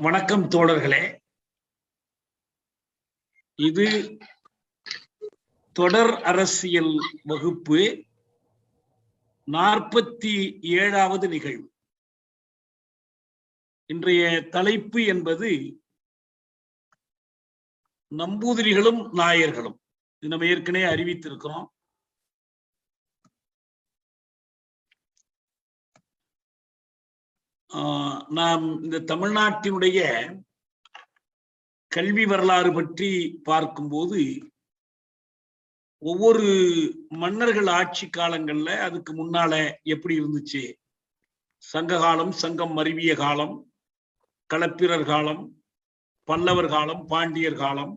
வணக்கம் தோழர்களே. இது தொடர் அரசியல் வகுப்பு 47வது நிகழ்வு. இன்றைய தலைப்பு என்பது நம்பூதிரிகளும் நாயர்களும். இது நம்ம ஏற்கனவே அறிவித்திருக்கிறோம். நாம் இந்த தமிழ்நாட்டினுடைய கல்வி வரலாறு பற்றி பார்க்கும்போது ஒவ்வொரு மன்னர்கள் ஆட்சி காலங்கள்ல அதுக்கு முன்னால எப்படி இருந்துச்சு, சங்க காலம், சங்கம் மருவிய காலம், களப்பிரர் காலம், பல்லவர் காலம், பாண்டியர் காலம்,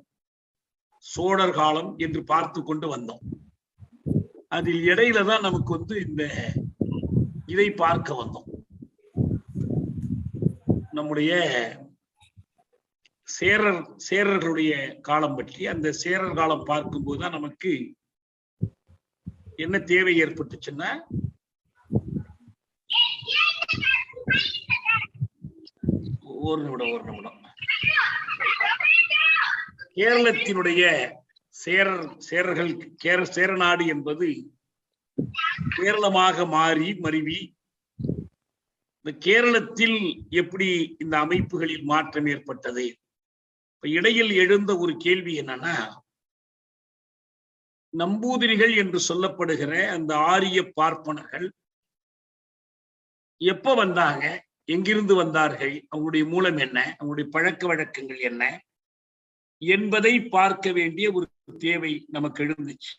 சோழர் காலம் என்று பார்த்து கொண்டு வந்தோம். அதில் இடையில தான் நமக்கு இந்த இதை பார்க்க வந்தோம். நம்முடைய சேரர்களுடைய காலம் பற்றி. அந்த சேரர் காலம் பார்க்கும்போதுதான் நமக்கு என்ன தேவை ஏற்பட்டுச்சுன்னா, ஒரு நிமிடம் கேரளத்தினுடைய சேரநாடு என்பது கேரளமாக மருவி இந்த கேரளத்தில் எப்படி இந்த அமைப்புகளில் மாற்றம் ஏற்பட்டது. இடையில் எழுந்த ஒரு கேள்வி என்னன்னா, நம்பூதிரிகள் என்று சொல்லப்படுகிற அந்த ஆரிய பார்ப்பனர்கள் எப்ப வந்தாங்க, எங்கிருந்து வந்தார்கள், அவங்களுடைய மூலம் என்ன, அவங்களுடைய பழக்க வழக்கங்கள் என்ன என்பதை பார்க்க வேண்டிய ஒரு தேவை நமக்கு எழுந்துச்சு.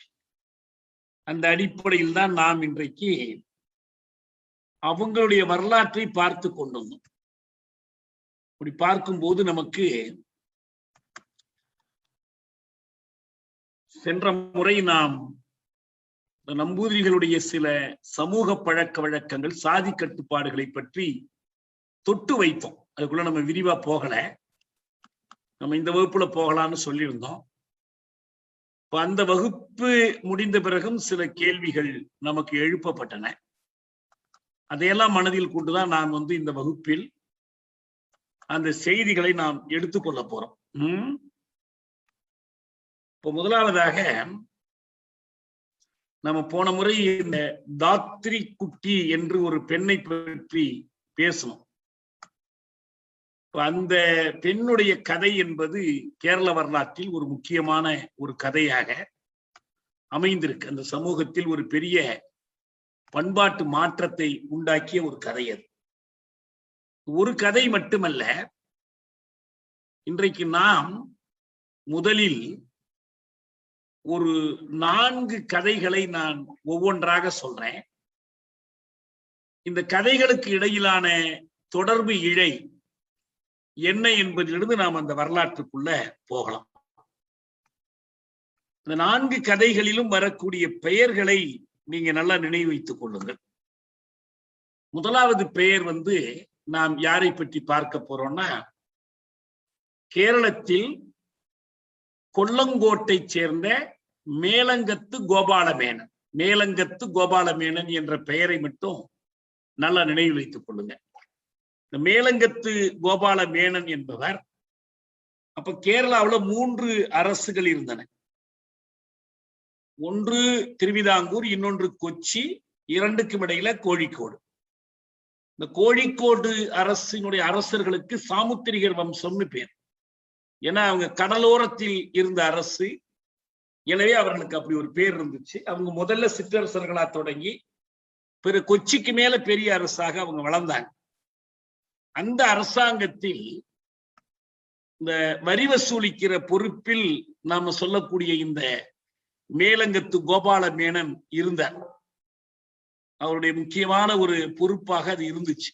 அந்த அடிப்படையில் தான் நாம் இன்றைக்கு அவங்களுடைய வரலாற்றை பார்த்து கொண்டிருந்தோம். அப்படி பார்க்கும்போது நமக்கு சென்ற முறை நாம் நம்பூதிரிகளுடைய சில சமூக பழக்க வழக்கங்கள், சாதி கட்டுப்பாடுகளை பற்றி தொட்டு வைத்தோம். அதுக்குள்ள நம்ம விரிவா போகல. நம்ம இந்த வகுப்புல போகலான்னு சொல்லியிருந்தோம். இப்ப அந்த வகுப்பு முடிந்த பிறகும் சில கேள்விகள் நமக்கு எழுப்பப்பட்டன. அதையெல்லாம் மனதில் கொண்டுதான் நாம் இந்த வகுப்பில் அந்த செய்திகளை நாம் எடுத்துக்கொள்ள போறோம். இப்போ முதலாவதாக நம்ம போன முறை இந்த தாத்ரி குட்டி என்று ஒரு பெண்ணை பற்றி பேசணும். அந்த பெண்ணுடைய கதை என்பது கேரள வரலாற்றில் ஒரு முக்கியமான ஒரு கதையாக அமைந்திருக்கு. அந்த சமூகத்தில் ஒரு பெரிய பண்பாட்டு மாற்றத்தை உண்டாக்கிய ஒரு கதை. அது ஒரு கதை மட்டுமல்ல. இன்றைக்கு நாம் முதலில் ஒரு 4 கதைகளை நான் ஒவ்வொன்றாக சொல்றேன். இந்த கதைகளுக்கு இடையிலான தொடர்பு இழை என்ன என்பதிலிருந்து நாம் அந்த வரலாற்றுக்குள்ள போகலாம். இந்த 4 கதைகளிலும் வரக்கூடிய பெயர்களை நீங்க நல்லா நினைவு வைத்துக் கொள்ளுங்கள். முதலாவது பெயர் நாம் யாரை பற்றி பார்க்க போறோம்னா, கேரளத்தில் கொல்லங்கோட்டை சேர்ந்த மேலங்கத்து கோபாலமேனன். மேலங்கத்து கோபாலமேனன் என்ற பெயரை மட்டும் நல்லா நினைவு வைத்துக் கொள்ளுங்க. இந்த மேலங்கத்து கோபாலமேனன் என்பவர், அப்ப கேரளாவில் 3 அரசுகள் இருந்தன. ஒன்று திருவிதாங்கூர், இன்னொன்று கொச்சி, 2க்கும் இடையில கோழிக்கோடு. இந்த கோழிக்கோடு அரசினுடைய அரசர்களுக்கு சாமுத்திரிகர் வம்சம்னு பேர். ஏன்னா அவங்க கடலோரத்தில் இருந்த அரசு, எனவே அவர்களுக்கு அப்படி ஒரு பேர் இருந்துச்சு. அவங்க முதல்ல சிற்றரசர்களா தொடங்கி பிறகு கொச்சிக்கு மேல பெரிய அரசாக அவங்க வளர்ந்தாங்க. அந்த அரசாங்கத்தில் இந்த வரி வசூலிக்கிற பொறுப்பில் நாம சொல்லக்கூடிய இந்த மேலங்கத்து கோபாலமேனன் இருந்தார். அவருடைய முக்கியமான ஒரு பொறுப்பாக அது இருந்துச்சு.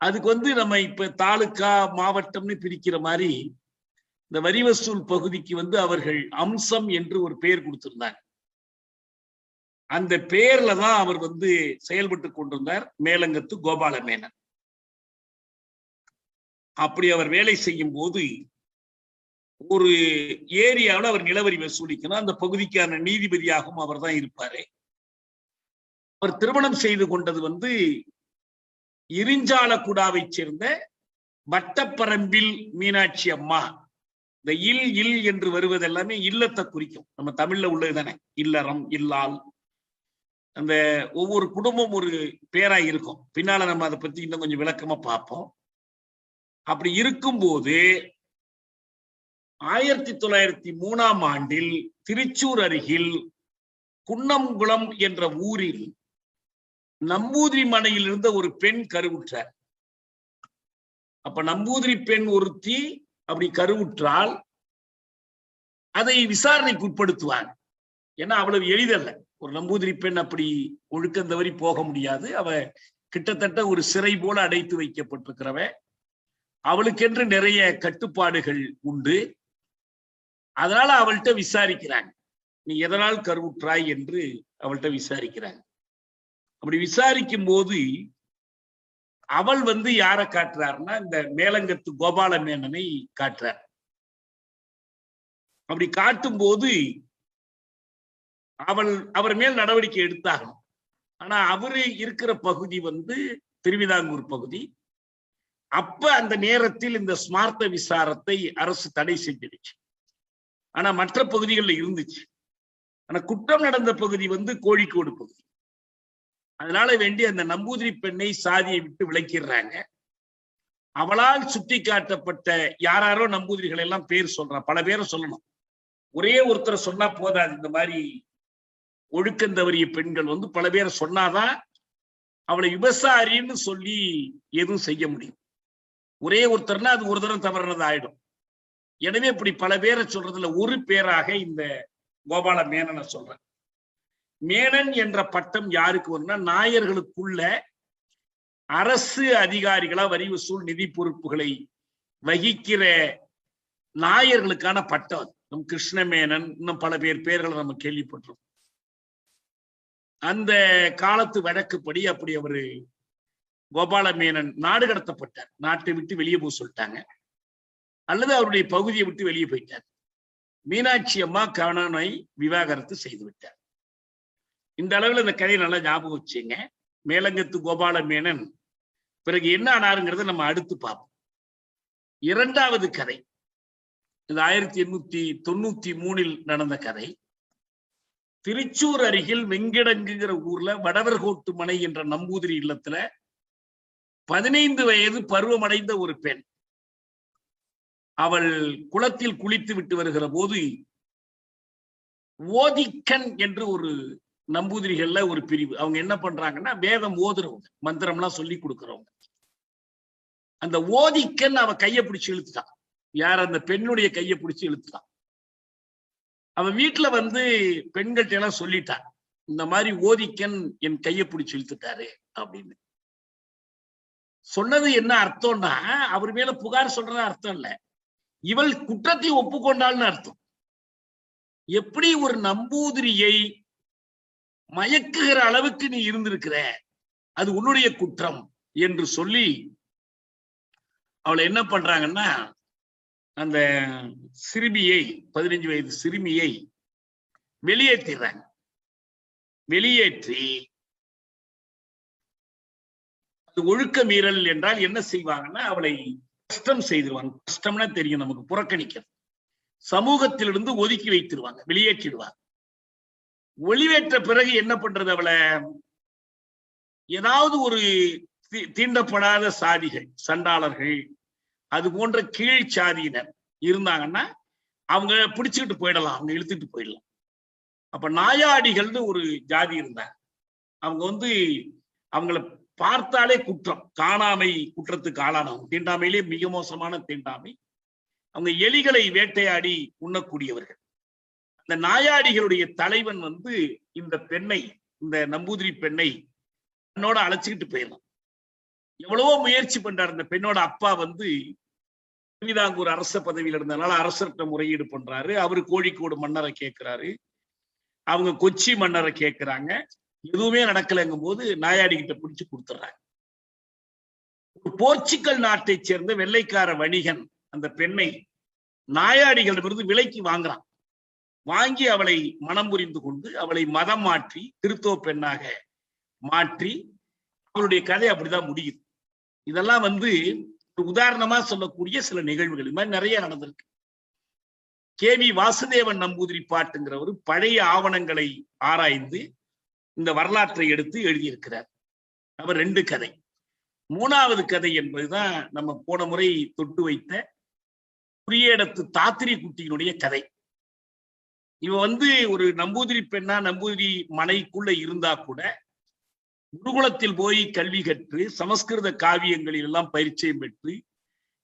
அதுக்கு நம்ம இப்ப தாலுகா மாவட்டம்னு பிரிக்கிற மாதிரி இந்த வரி வசூல் பகுதிக்கு அவர்கள் அம்சம் என்று ஒரு பெயர் கொடுத்திருந்தாங்க. அந்த பெயர்ல தான் அவர் செயல்பட்டு கொண்டிருந்தார், மேலங்கத்து கோபாலமேனன். அப்படி அவர் வேலை செய்யும் போது ஒரு ஏரியாவில் அவர் நிலவரி வசூலிக்கணும். அந்த பகுதிக்கான நீதிபதியாகவும் அவர் தான் இருப்பாரு. அவர் திருமணம் செய்து கொண்டது இரிஞ்சாலக்குடாவை சேர்ந்த வட்டப்பரம்பில் மீனாட்சி அம்மா. இந்த இல் என்று வருவது எல்லாமே இல்லத்தை குறிக்கும். நம்ம தமிழ்ல உள்ளது தானே, இல்லறம், இல்லால். அந்த ஒவ்வொரு குடும்பம் ஒரு பேரா இருக்கும். பின்னால நம்ம அதை பத்தி இன்னும் கொஞ்சம் விளக்கமா பார்ப்போம். அப்படி இருக்கும்போது 1903ஆம் ஆண்டில் திருச்சூர் அருகில் குன்னம்குளம் என்ற ஊரில் நம்பூதிரி மனையில் இருந்த ஒரு பெண் கருவுற்றார். அப்ப நம்பூதிரி பெண் ஒருத்தி அப்படி கருவுற்றால் அதை விசாரணைக்கு உட்படுத்துவாங்க. ஏன்னா அவ்வளவு எளிதல்ல. ஒரு நம்பூதிரி பெண் அப்படி ஒழுக்கம் தவறி போக முடியாது. அவ கிட்டத்தட்ட ஒரு சிறை போல அடைத்து வைக்கப்பட்டிருக்கிறவ. அவளுக்கென்று நிறைய கட்டுப்பாடுகள் உண்டு. அதனால அவள்கிட்ட விசாரிக்கிறாங்க, நீ எதனால் கருவுற்றாய் என்று அவள்கிட்ட விசாரிக்கிறாங்க. அப்படி விசாரிக்கும் போது அவள் யாரை காட்டுறாருன்னா இந்த மேலங்கத்து கோபால மேனனை காட்டுறார். அப்படி காட்டும் போது அவர் மேல் நடவடிக்கை எடுத்தாகணும். ஆனா அவரு இருக்கிற பகுதி திருவிதாங்கூர் பகுதி. அப்ப அந்த நேரத்தில் இந்த ஸ்மார்த்த விசாரத்தை அரசு தடை செஞ்சிருச்சு. ஆனா மற்ற பகுதிகளில் இருந்துச்சு. ஆனா குற்றம் நடந்த பகுதி கோழிக்கோடு பகுதி. அதனால வேண்டி அந்த நம்பூதிரி பெண்ணை சாதியை விட்டு விலக்கிடுறாங்க. அவளால் சுட்டி காட்டப்பட்ட யாரோ நம்பூதிரிகள் எல்லாம் பேர் சொல்றான். பல பேரை சொல்லணும், ஒரே ஒருத்தரை சொன்னா போதாது. இந்த மாதிரி ஒழுக்கம் தவறிய பெண்கள் பல பேரை சொன்னாதான் அவளை விபசாரின்னு சொல்லி எதுவும் செய்ய முடியும். ஒரே ஒருத்தர்னா அது ஒரு தரம் தவறுனது ஆயிடும். எனவே இப்படி பல பேரை சொல்றதுல ஒரு பேராக இந்த கோபால மேனனை சொல்றேன். மேனன் என்ற பட்டம் யாருக்கு வரும்னா, நாயர்களுக்குள்ள அரசு அதிகாரிகளா வரி வசூல் நிதி பொறுப்புகளை வகிக்கிற நாயர்களுக்கான பட்டம். நம் கிருஷ்ணமேனன், இன்னும் பல பேர்களை நம்ம கேள்விப்பட்டிருக்கோம். அந்த காலத்து வழக்குப்படி அப்படி அவரு கோபால மேனன் நாடு கடத்தப்பட்டார். நாட்டை விட்டு வெளியே போக சொல்லிட்டாங்க, அல்லது அவருடைய பகுதியை விட்டு வெளியே போயிட்டார். மீனாட்சி அம்மா கணவனை விவாகரத்து செய்து விட்டார். இந்த அளவில் இந்த கதையை நல்லா ஞாபகம் வச்சுங்க. மேலங்கத்து கோபால மேனன் பிறகு என்ன ஆனாருங்கிறத நம்ம அடுத்து பார்ப்போம். இரண்டாவது கதை இது 1893 நடந்த கதை. திருச்சூர் அருகில் வெங்கடங்குங்கிற ஊர்ல வடவர்கோட்டு மனை என்ற நம்பூதிரி இல்லத்துல 15 வயது பருவமடைந்த ஒரு பெண். அவள் குளத்தில் குளித்து விட்டு வருகிற போது ஓதிக்கன் என்று ஒரு நம்பூதிரிகள்ல ஒரு பிரிவு. அவங்க என்ன பண்றாங்கன்னா, வேதம் ஓதுறவங்க, மந்திரம்லாம் சொல்லி கொடுக்கறவங்க. அந்த ஓதிக்கன் அவ கையை பிடிச்சு இழுத்துட்டான். யார்? அந்த பெண்ணுடைய கையை பிடிச்சு இழுத்துட்டான். அவன் வீட்டுல பெண்கள்ட்ட எல்லாம் சொல்லிட்டான், இந்த மாதிரி ஓதிக்கன் என் கையை பிடிச்சு இழுத்துட்டாரு அப்படின்னு. சொன்னது என்ன அர்த்தம்னா, அவர் மேல புகார் சொல்றது அர்த்தம் இல்ல, இவள் குற்றத்தை ஒப்புக்கொண்டாள்னு அர்த்தம். எப்படி ஒரு நம்பூதிரியை மயக்குகிற அளவுக்கு நீ இருந்திருக்கிற, அது உன்னுடைய குற்றம் என்று சொல்லி அவளை என்ன பண்றாங்கன்னா, அந்த சிறுமியை 15 வயது சிறுமியை வெளியேற்றிடுறாங்க. வெளியேற்றி அது ஒழுக்க மீறல் என்றால் என்ன செய்வாங்கன்னா, அவளை கஷ்டம் செய்திருவாங்க. கஷ்டம்னா தெரியும் நமக்கு, புறக்கணிக்கிறது. சமூகத்திலிருந்து ஒதுக்கி வைத்திருவாங்க, வெளியேற்றிடுவாங்க. வெளியேற்ற பிறகு என்ன பண்றது? அவளை ஏதாவது ஒரு தீண்டப்படாத சாதிகள், சண்டாளர்கள், அது போன்ற கீழ் சாதியினர் இருந்தாங்கன்னா அவங்க பிடிச்சுக்கிட்டு போயிடலாம், அவங்க இழுத்துட்டு போயிடலாம். அப்ப நாயாடிகள்னு ஒரு ஜாதி இருந்தாங்க. அவங்க அவங்கள பார்த்தாலே குற்றம், காணாமை குற்றத்துக்கு ஆளானவங்க. தீண்டாமையிலே மிக மோசமான தீண்டாமை. அவங்க எலிகளை வேட்டையாடி உண்ணக்கூடியவர்கள். இந்த நாயாடிகளுடைய தலைவன் இந்த பெண்ணை, இந்த நம்பூதிரி பெண்ணை பெண்ணோட அழைச்சிக்கிட்டு போயிடலாம். எவ்வளவோ முயற்சி பண்றாரு. இந்த பெண்ணோட அப்பா திருவிதாங்கூர் அரச பதவியில் இருந்ததுனால அரசர்கிட்ட முறையீடு பண்றாரு. அவரு கோழிக்கோடு மன்னரை கேட்கிறாரு, அவங்க கொச்சி மன்னரை கேட்கிறாங்க. எதுவுமே நடக்கலைங்கும் போது நாயாடிகிட்ட பிடிச்சு கொடுத்துட்றாங்க. ஒரு போர்ச்சுகல் நாட்டை சேர்ந்த வெள்ளைக்கார வணிகன் அந்த பெண்ணை நாயாடிகளிடமிருந்து விலைக்கு வாங்குறான். வாங்கி அவளை மனம் புரிந்து கொண்டு அவளை மதம் மாற்றி கிறிஸ்தவ பெண்ணாக மாற்றி அவளுடைய கதை அப்படிதான் முடியுது. இதெல்லாம் உதாரணமா சொல்லக்கூடிய சில நிகழ்வுகள் இது மாதிரி நிறைய நடந்திருக்கு. KV வாசுதேவன் நம்பூதிரி பாட்டுங்கிறவர் பழைய ஆவணங்களை ஆராய்ந்து இந்த வரலாற்றை எடுத்து எழுதியிருக்கிறார். அவர் 2 கதை. 3வது கதை என்பதுதான் நம்ம போன முறை தொட்டு வைத்த குறியேடத்து தாத்திரி குட்டியினுடைய கதை. இவ ஒரு நம்பூதிரி பெண்ணா நம்பூதிரி மனைக்குள்ள இருந்தா கூட குருகுலத்தில் போய் கல்வி கற்று சமஸ்கிருத காவியங்களில் எல்லாம் பயிற்சியும் பெற்று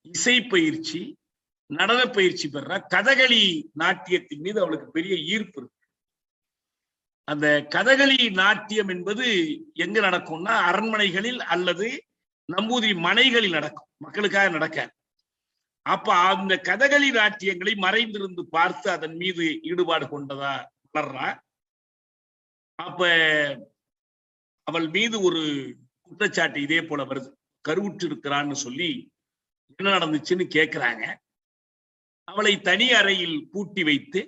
இசை பயிற்சி நடன பயிற்சி பெற கதகளி நாட்டியத்தின் மீது அவளுக்கு பெரிய ஈர்ப்பு இருக்கு. அந்த கதகளி நாட்டியம் என்பது எங்க நடக்கும்னா அரண்மனைகளில் அல்லது நம்பூதிரி மனைகளில் நடக்கும், மக்களுக்காக நடக்காது. அப்ப அந்த கதகளி நாட்டியங்களை மறைந்திருந்து பார்த்து அதன் மீது ஈடுபாடு கொண்டதா வளர்றா. அப்ப அவள் மீது ஒரு குற்றச்சாட்டு இதே போல வருது. கருவுற்று இருக்கிறான்னு சொல்லி என்ன நடந்துச்சுன்னு கேட்கிறாங்க. அவளை தனி அறையில் பூட்டி வைத்து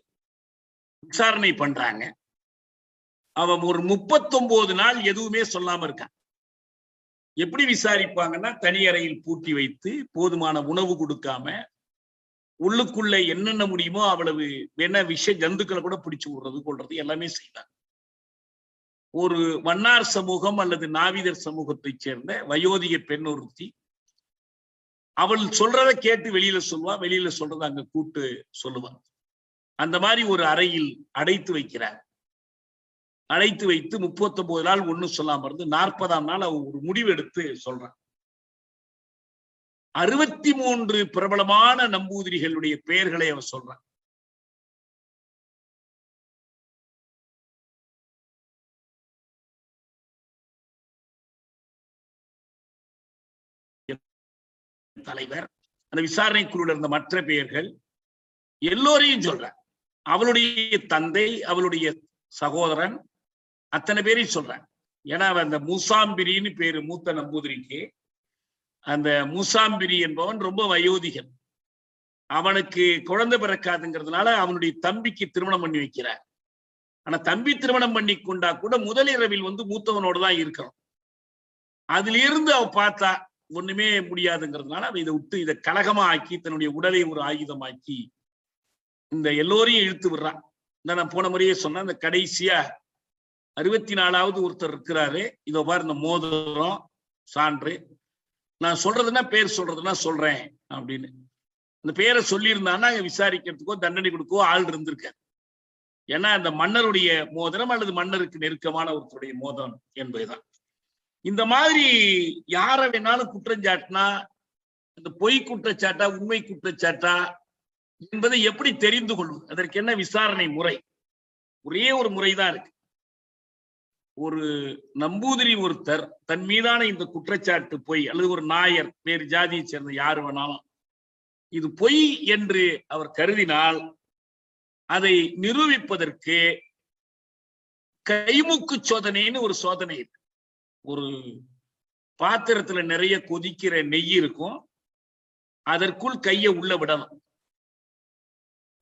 விசாரணை பண்றாங்க. அவன் ஒரு 39 நாள் எதுவுமே சொல்லாம இருக்கான். எப்படி விசாரிப்பாங்கன்னா தனி அறையில் பூட்டி வைத்து போதுமான உணவு கொடுக்காம உள்ளுக்குள்ள என்னென்ன முடியுமோ அவ்வளவு விஷ ஜந்துக்களை கூட பிடிச்சு விடுறது கொள்றது எல்லாமே செய்யலாம். ஒரு வண்ணார் சமூகம் அல்லது நாவிதர் சமூகத்தைச் சேர்ந்த வயோதிக பெண் ஒருத்தி அவள் சொல்றத கேட்டு வெளியில சொல்லுவா, வெளியில சொல்றத அங்க கூட்டு சொல்லுவான். அந்த மாதிரி ஒரு அறையில் அடைத்து வைக்கிறார். அழைத்து வைத்து 39 நாள் ஒண்ணும் சொல்லாம இருந்து 40ஆம் நாள் அவ ஒரு முடிவு எடுத்து சொல்றான். 63 பிரபலமான நம்பூதிரிகளுடைய பெயர்களை அவ சொல்றான். தலைவர், அந்த விசாரணை குழுவில் இருந்த மற்ற பெயர்கள் எல்லோரையும் சொல்ற. அவளுடைய தந்தை, அவளுடைய சகோதரன், அத்தனை பேரையும் சொல்றாங்க. ஏன்னா அந்த மூசாம்பிரின்னு பேரு மூத்த நம்பூதிரிக்கு. அந்த மூசாம்பிரி என்பவன் ரொம்ப வயோதிகன். அவனுக்கு குழந்தை பிறக்காதுங்கிறதுனால அவனுடைய தம்பிக்கு திருமணம் பண்ணி வைக்கிறார். ஆனா தம்பி திருமணம் பண்ணி கொண்டா கூட முதலிரவில் மூத்தவனோடு தான் இருக்கணும். அதுல இருந்து அவ பார்த்தா ஒண்ணுமே முடியாதுங்கிறதுனால அவ இதை விட்டு இதை கலகமா ஆக்கி தன்னுடைய உடலை ஒரு ஆயுதமாக்கி இந்த எல்லோரையும் இழுத்து விடுறான். நான் போன முறையே சொன்னேன். அந்த கடைசியா 64வது ஒருத்தர் இருக்கிறாரு. இதோ பாரு இந்த மோதிரம் சான்று, நான் சொல்றதுன்னா பேர் சொல்றதுன்னா சொல்றேன் அப்படின்னு அந்த பேரை சொல்லியிருந்தான்னா விசாரிக்கிறதுக்கோ தண்டனை கொடுக்கவோ ஆள் இருந்திருக்காரு. ஏன்னா அந்த மன்னருடைய மோதிரம் அல்லது மன்னருக்கு நெருக்கமான ஒருத்தருடைய மோதிரம் என்பதுதான். இந்த மாதிரி யாரை வேணாலும் குற்றஞ்சாட்டினா இந்த பொய் குற்றச்சாட்டா உண்மை குற்றச்சாட்டா என்பதை எப்படி தெரிந்து கொள்வது? அதற்கு என்ன விசாரணை முறை? ஒரே ஒரு முறைதான் இருக்கு. ஒரு நம்பூதிரி ஒருத்தர் தன் மீதான இந்த குற்றச்சாட்டு பொய், அல்லது ஒரு நாயர் வேறு ஜாதியை சேர்ந்த யாரு வேணாலும் இது பொய் என்று அவர் கருதினால் அதை நிரூபிப்பதற்கு கைமுக்கு சோதனைன்னு ஒரு சோதனை இருக்கு. ஒரு பாத்திரத்துல நிறைய கொதிக்கிற நெய் இருக்கும், அதற்குள் கையை உள்ள விடணும்.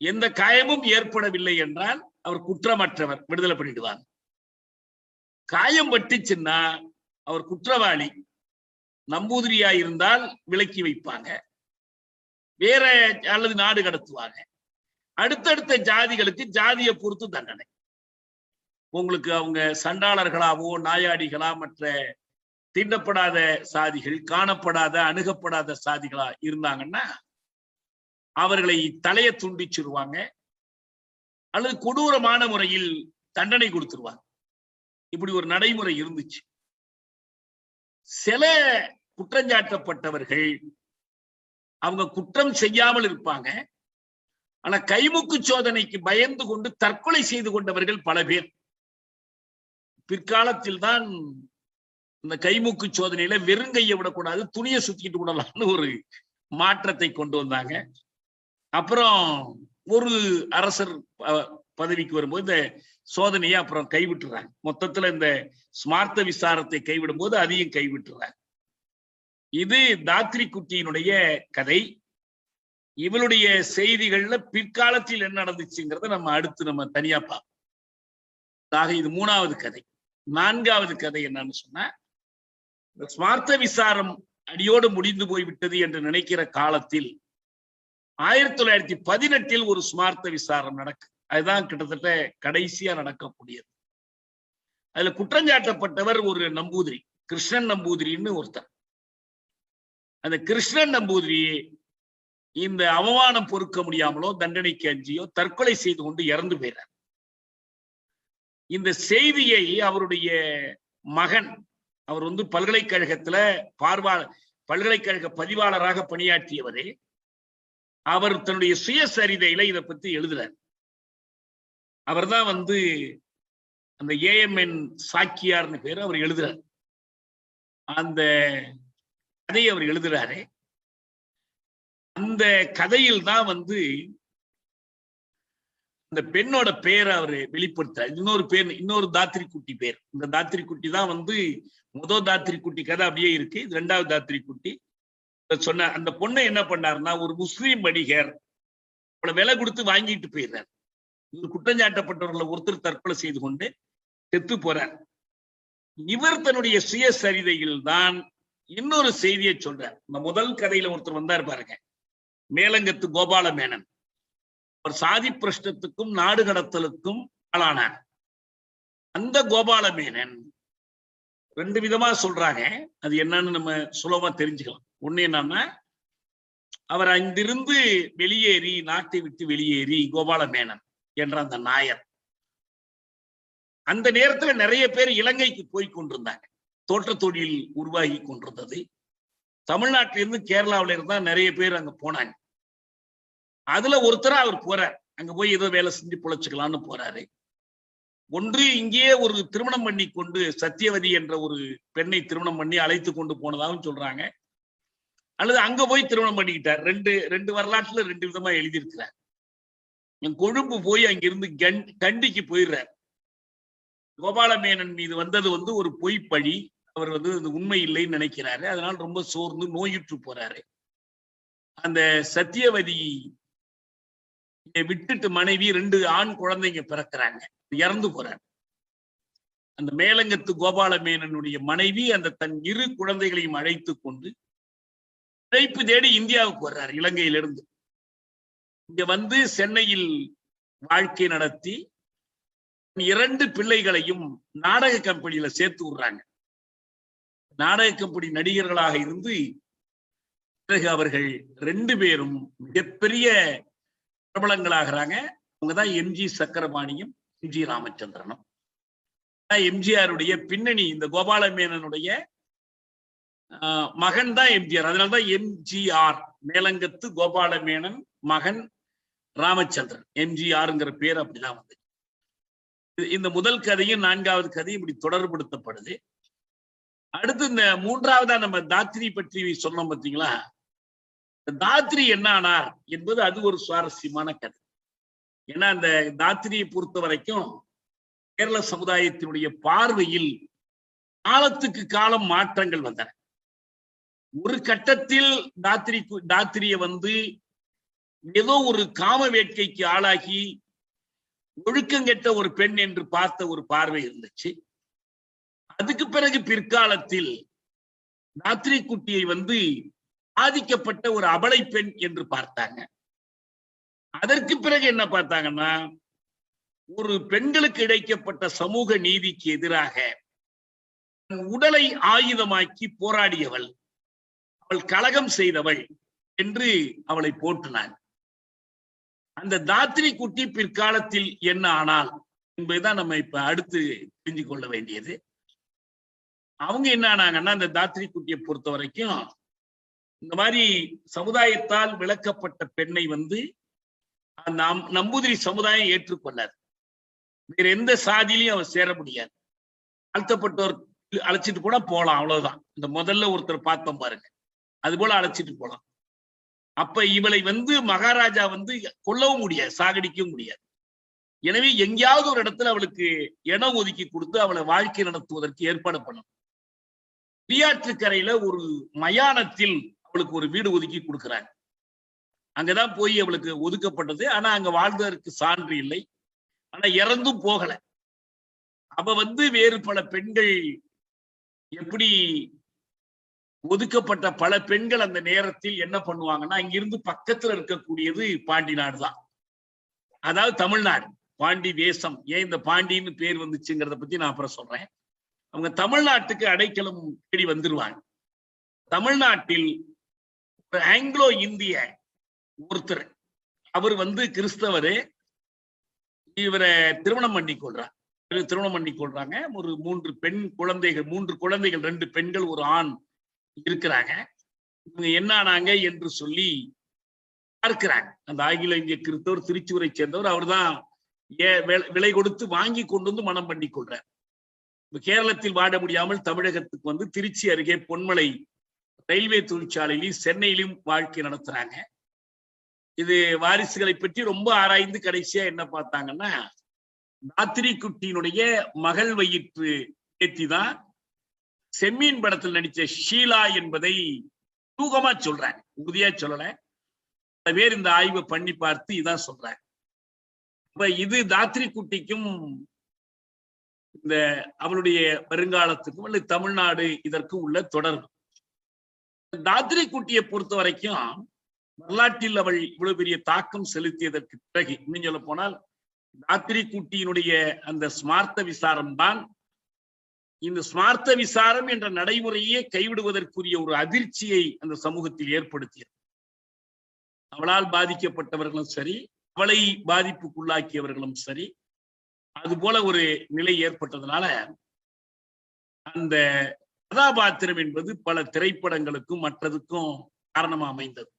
எந்த காயமும் ஏற்படவில்லை என்றால் அவர் குற்றமற்றவர், விடுதலை பண்ணிடுவாங்க. காயம் பட்டுச்சுன்னா அவர் குற்றவாளி. நம்பூதிரியா இருந்தால் விலக்கி வைப்பாங்க, வேற அல்லது நாடு கடத்துவாங்க. அடுத்தடுத்த ஜாதிகளுக்கு ஜாதியை பொறுத்து தண்டனை. உங்களுக்கு அவங்க சண்டாளர்களாவோ நாயாடிகளா மற்ற தீண்டப்படாத சாதிகள், காணப்படாத அணுகப்படாத சாதிகளா இருந்தாங்கன்னா அவர்களை தலையை துண்டிச்சிருவாங்க அல்லது கொடூரமான முறையில் தண்டனை கொடுத்துருவாங்க. இப்படி ஒரு நடைமுறை இருந்துச்சு. சில குற்றஞ்சாட்டப்பட்டவர்கள் அவங்க குற்றம் செய்யாமல் இருப்பாங்க, ஆனா கைமுக்கு சோதனைக்கு பயந்து கொண்டு தற்கொலை செய்து கொண்டவர்கள் பல பேர். பிற்காலத்தில் தான் இந்த கைமுக்கு சோதனையில வெறுங்கையை விடக்கூடாது, துணியை சுத்திக்கிட்டு விடலாம்னு ஒரு மாற்றத்தை கொண்டு வந்தாங்க. அப்புறம் ஒரு அரசர் பதவிக்கு வரும்போது இந்த சோதனையை அப்புறம் கைவிட்டுறாங்க. மொத்தத்துல இந்த ஸ்மார்த்த விசாரத்தை கைவிடும் போது அதையும் கைவிட்டுறாங்க. இது தாத்ரி குட்டியினுடைய கதை. இவளுடைய செய்திகள்ல பிற்காலத்தில் என்ன நடந்துச்சுங்கிறத நம்ம அடுத்து நம்ம தனியா பார்ப்போம். இது 3வது கதை. 4வது கதை என்னன்னு சொன்னா, ஸ்மார்த்த விசாரம் அடியோடு முடிந்து போய்விட்டது என்று நினைக்கிற காலத்தில் 1918 ஒரு ஸ்மார்த்த விசாரணை நடக்கு. அதுதான் கிட்டத்தட்ட கடைசியா நடக்கக்கூடியது. அதுல குற்றஞ்சாட்டப்பட்டவர் ஒரு நம்பூதிரி, கிருஷ்ணன் நம்பூதிரின்னு ஒருத்தர். அந்த கிருஷ்ணன் நம்பூதிரி இந்த அவமானம் பொறுக்க முடியாமலோ தண்டனைக்கு அஞ்சியோ தற்கொலை செய்து கொண்டு இறந்து போயிறார். இந்த செய்தியை அவருடைய மகன், அவர் பல்கலைக்கழகத்துல பல்கலைக்கழக பதிவாளராக பணியாற்றியவரே, அவர் தன்னுடைய சுயசரிதையில இதை பத்தி எழுதுறார். அவர் தான் அந்த ஏஎம்என் சாக்கியார்னு பேரு அவர் எழுதுறார். அந்த கதையை அவர் எழுதுறாரு. அந்த கதையில் தான் இந்த பெண்ணோட பேரை அவர் வெளிப்படுத்துறார். இன்னொரு தாத்திரி குட்டி பேர். இந்த தாத்திரி குட்டி தான் முதல் தாத்திரி குட்டி கதை அப்படியே இருக்கு. இது 2வது தாத்திரி குட்டி. சொன்ன அந்த பொண்ணை என்ன பண்ணாருன்னா, ஒரு முஸ்லீம் வணிகர் அவளை விலை கொடுத்து வாங்கிட்டு போயிடுறார். இவர் குற்றஞ்சாட்டப்பட்டவர்களை ஒருத்தர் தற்கொலை செய்து கொண்டு செத்து போறார். இவர் தன்னுடைய சுயசரிதையில் தான் இன்னொரு செய்தியை சொல்றார். இந்த முதல் கதையில ஒருத்தர் வந்தார் பாருங்க, மேலங்கத்து கோபால மேனன். அவர் சாதி பிரஷ்டத்துக்கும் நாடு கடத்தலுக்கும் ஆளானார். அந்த கோபால மேனன் 2 விதமா சொல்றாங்க. அது என்னன்னு நம்ம சுலபமா தெரிஞ்சுக்கலாம். ஒண்ணு என்னன்னா, அவர் அங்கிருந்து வெளியேறி, நாட்டை விட்டு வெளியேறி, கோபால மேனன் என்ற அந்த நாயர், அந்த நேரத்துல நிறைய பேர் இலங்கைக்கு போய் கொண்டிருந்தாங்க. தோட்ட தொழில் உருவாகி கொண்டிருந்தது. தமிழ்நாட்டிலிருந்து கேரளாவில இருந்தா நிறைய பேர் அங்க போனாங்க. அதுல ஒருத்தரா அவர் போறார். அங்க போய் ஏதோ வேலை செஞ்சு பிழைச்சுக்கலாம்னு போறாரு. ஒன்று இங்கேயே ஒரு திருமணம் பண்ணி கொண்டு சத்தியவதி என்ற ஒரு பெண்ணை திருமணம் பண்ணி அழைத்து கொண்டு போனதாகவும் சொல்றாங்க. அல்லது அங்க போய் திருமணம் பண்ணிக்கிட்டார். ரெண்டு வரலாற்றுல 2 விதமா எழுதியிருக்கிறார். கொழும்பு போய் அங்கிருந்து கண்டிக்கு போயிடுறார். கோபால மேனன் மீது வந்தது ஒரு பொய் பழி. அவர் உண்மை இல்லைன்னு நினைக்கிறாரு. அதனால ரொம்ப சோர்ந்து நோயுற்று போறாரு. அந்த சத்தியவதி விட்டுட்டு மனைவி 2 ஆண் குழந்தைங்க பிறக்கிறாங்க. இறந்து போறார். அந்த மேலங்கத்து கோபால மேனனுடைய மனைவி அந்த தன் 2 குழந்தைகளையும் அழைத்து கொண்டு பிழைப்பு தேடி இந்தியாவுக்கு வர்றார். இலங்கையிலிருந்து இங்க சென்னையில் வாழ்க்கை நடத்தி 2 பிள்ளைகளையும் நாடக கம்பெனியில சேர்த்து விடுறாங்க. நாடக கம்பெனி நடிகர்களாக இருந்து பிறகு அவர்கள் 2 பேரும் மிகப்பெரிய பிரபலங்களாகிறாங்க. அவங்கதான் எம்ஜி சக்கரபாணியும் எம்ஜி ராமச்சந்திரனும். எம்ஜிஆருடைய பின்னணி இந்த கோபால மேனனுடைய மகன் தான் எம்ஜிஆர். அதனால்தான் எம்ஜிஆர், மேலங்கத்து கோபால மேனன் மகன் ராமச்சந்திரன், எம்ஜிஆர்ங்கிற பேர் அப்படிதான் இந்த முதல் கதையும் 4வது கதையும் இப்படி தொடர்புபடுத்தப்படுது. அடுத்து இந்த 3வதா நம்ம தாத்ரி பற்றி சொன்னோம் பார்த்தீங்களா. தாத்ரி என்ன ஆனார் என்பது அது ஒரு சுவாரஸ்யமான கதை. ஏன்னா அந்த தாத்ரியை பொறுத்த வரைக்கும் கேரள சமுதாயத்தினுடைய பார்வையில் காலத்துக்கு காலம் மாற்றங்கள் வந்தன. ஒரு கட்டத்தில் தாத்ரிய ஏதோ ஒரு காம வேட்கைக்கு ஆளாகி ஒழுக்கங்கெட்ட ஒரு பெண் என்று பார்த்த ஒரு பார்வை இருந்துச்சு. அதுக்கு பிறகு பிற்காலத்தில் தாத்ரி குட்டியை ஆதிக்கப்பட்ட ஒரு அபலை பெண் என்று பார்த்தாங்க. அதற்கு பிறகு என்ன பார்த்தாங்கன்னா, ஒரு பெண்களுக்கு இழைக்கப்பட்ட சமூக நீதிக்கு எதிராக உடலை ஆயுதமாக்கி போராடியவள், அவள் கலகம் செய்தவள் என்று அவளை போற்றினார். அந்த தாத்ரி குட்டி பிற்காலத்தில் என்ன ஆனால் என்பதுதான் நம்ம இப்ப அடுத்து தெரிஞ்சு கொள்ள வேண்டியது. அவங்க என்ன ஆனாங்கன்னா, அந்த தாத்ரி குட்டியை பொறுத்த வரைக்கும் இந்த மாதிரி சமுதாயத்தால் விளக்கப்பட்ட பெண்ணை நம்பூதிரி சமுதாயம் ஏற்றுக்கொள்ளாது. வேற எந்த சாதியிலையும் அவர் சேர முடியாது. தாழ்த்தப்பட்டோர் அழைச்சிட்டு போனா போலாம், அவ்வளவுதான். இந்த முதல்ல ஒருத்தர் பார்த்தோம் பாருங்க, அது போல அழைச்சிட்டு போலாம். அப்ப இவளை மகாராஜா கொல்லவும் முடியாது, சாகடிக்கவும் முடியாது. எனவே எங்கேயாவது ஒரு இடத்துல அவளுக்கு இடம் ஒதுக்கி கொடுத்து அவளை வாழ்க்கை நடத்துவதற்கு ஏற்பாடு பண்ணணும். பிரியாற்றுக்கரையில ஒரு மயானத்தில் அவளுக்கு ஒரு வீடு ஒதுக்கி கொடுக்குறாங்க. அங்கதான் போய் அவளுக்கு ஒதுக்கப்பட்டது. ஆனா அங்க வாழ்ந்ததற்கு சான்று இல்லை. ஆனா இறந்தும் போகல. அவ வேறு பல பெண்கள் எப்படி ஒதுக்கப்பட்ட பல பெண்கள் அந்த நேரத்தில் என்ன பண்ணுவாங்கன்னா, அங்கிருந்து பக்கத்துல இருக்கக்கூடியது பாண்டி நாடுதான், அதாவது தமிழ்நாடு. பாண்டி தேசம் ஏன் இந்த பாண்டின்னு பேர் வந்துச்சுங்கிறத பத்தி நான் அப்புறம் சொல்றேன். அவங்க தமிழ்நாட்டுக்கு அடைக்கலம் தேடி வந்துருவாங்க. தமிழ்நாட்டில் ஆங்கிலோ இந்திய ஒருத்தர், அவர் கிறிஸ்தவரு, இவரை திருமணம் பண்ணி கொள்றாங்க. ஒரு 3 பெண் குழந்தைகள், 3 குழந்தைகள், 2 பெண்கள், ஒரு ஆண் இருக்கிறாங்க. இவங்க என்ன ஆனாங்க என்று சொல்லி பார்க்கிறாங்க. அந்த ஆங்கில இந்திய கிறிஸ்தவர் திருச்சூரை சேர்ந்தவர், அவர் தான் விலை கொடுத்து வாங்கி கொண்டு வந்து மனம் பண்ணி கொள்றார். கேரளத்தில் வாட முடியாமல் தமிழகத்துக்கு திருச்சி அருகே பொன்மலை ரயில்வே தொழிற்சாலையிலும் சென்னையிலும் வாழ்க்கை நடத்துறாங்க. இது வாரிசுகளை பற்றி ரொம்ப ஆராய்ந்து கடைசியா என்ன பார்த்தாங்கன்னா, தாத்ரி குட்டியினுடைய மகள் வயிற்று ஏத்திதான் செம்மீன் படத்தில் நடிச்ச ஷீலா என்பதை தூகமா சொல்றாங்க, உறுதியா சொல்லல. பல பேர் இந்த ஆய்வை பண்ணி பார்த்து இதான் சொல்றாங்க. அப்ப இது தாத்ரி குட்டிக்கும் இந்த அவளுடைய வருங்காலத்துக்கும் அல்லது தமிழ்நாடு இதற்கும் உள்ள தொடர்பு. தாத்ரி குட்டியை பொறுத்த வரைக்கும் வரலாற்றில் அவள் இவ்வளவு பெரிய தாக்கம் செலுத்தியதற்கு பிறகு, இன்னும் சொல்ல போனால் தாத்ரி குட்டியினுடைய அந்த ஸ்மார்த்த விசாரம் தான் இந்த ஸ்மார்த்த விசாரம் என்ற நடைமுறையே கைவிடுவதற்குரிய ஒரு அதிர்ச்சியை அந்த சமூகத்தில் ஏற்படுத்தியது. அவளால் பாதிக்கப்பட்டவர்களும் சரி, அவளை பாதிப்புக்குள்ளாக்கியவர்களும் சரி, அது போல ஒரு நிலை ஏற்பட்டதுனால அந்த கதாபாத்திரம் என்பது பல திரைப்படங்களுக்கும் மற்றதுக்கும் காரணமா அமைந்தது.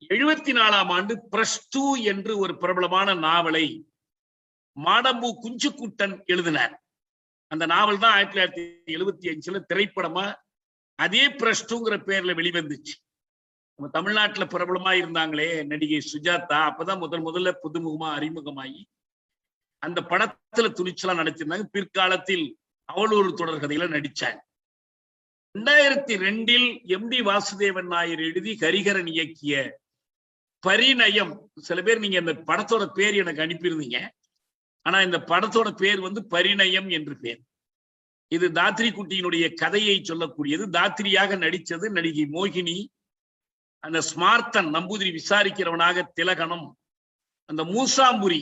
74ஆம் ஆண்டு பிரஸ்து என்று ஒரு பிரபலமான நாவலை மாடம்பு குஞ்சுக்குட்டன் எழுதினார். அந்த நாவல் தான் 1975 திரைப்படமா அதே பிரஸ்துங்கிற பேர்ல வெளிவந்துச்சு. நம்ம தமிழ்நாட்டுல பிரபலமா இருந்தாங்களே நடிகை சுஜாதா, அப்பதான் முதல்ல புதுமுகமா அறிமுகமாகி அந்த படத்துல துணிச்சலா நடிச்சிருந்தாங்க. பிற்காலத்தில் அவளூர் தொடர்கதையில நடிச்சாங்க. 2002 எம்.டி. வாசுதேவன் நாயர் எழுதி ஹரிஹரன் இயக்கிய பரிணயம், சில பேர் நீங்க இந்த படத்தோட பேர் எனக்கு அனுப்பியிருந்தீங்க, ஆனா இந்த படத்தோட பேர் பரிணயம் என்று பேர். இது தாத்ரி குட்டியினுடைய கதையை சொல்லக்கூடியது. தாத்ரியாக நடிச்சது நடிகை மோகினி, அந்த ஸ்மார்த்தன் நம்பூதிரி விசாரிக்கிறவனாக திலகனும், அந்த மூசாம்புரி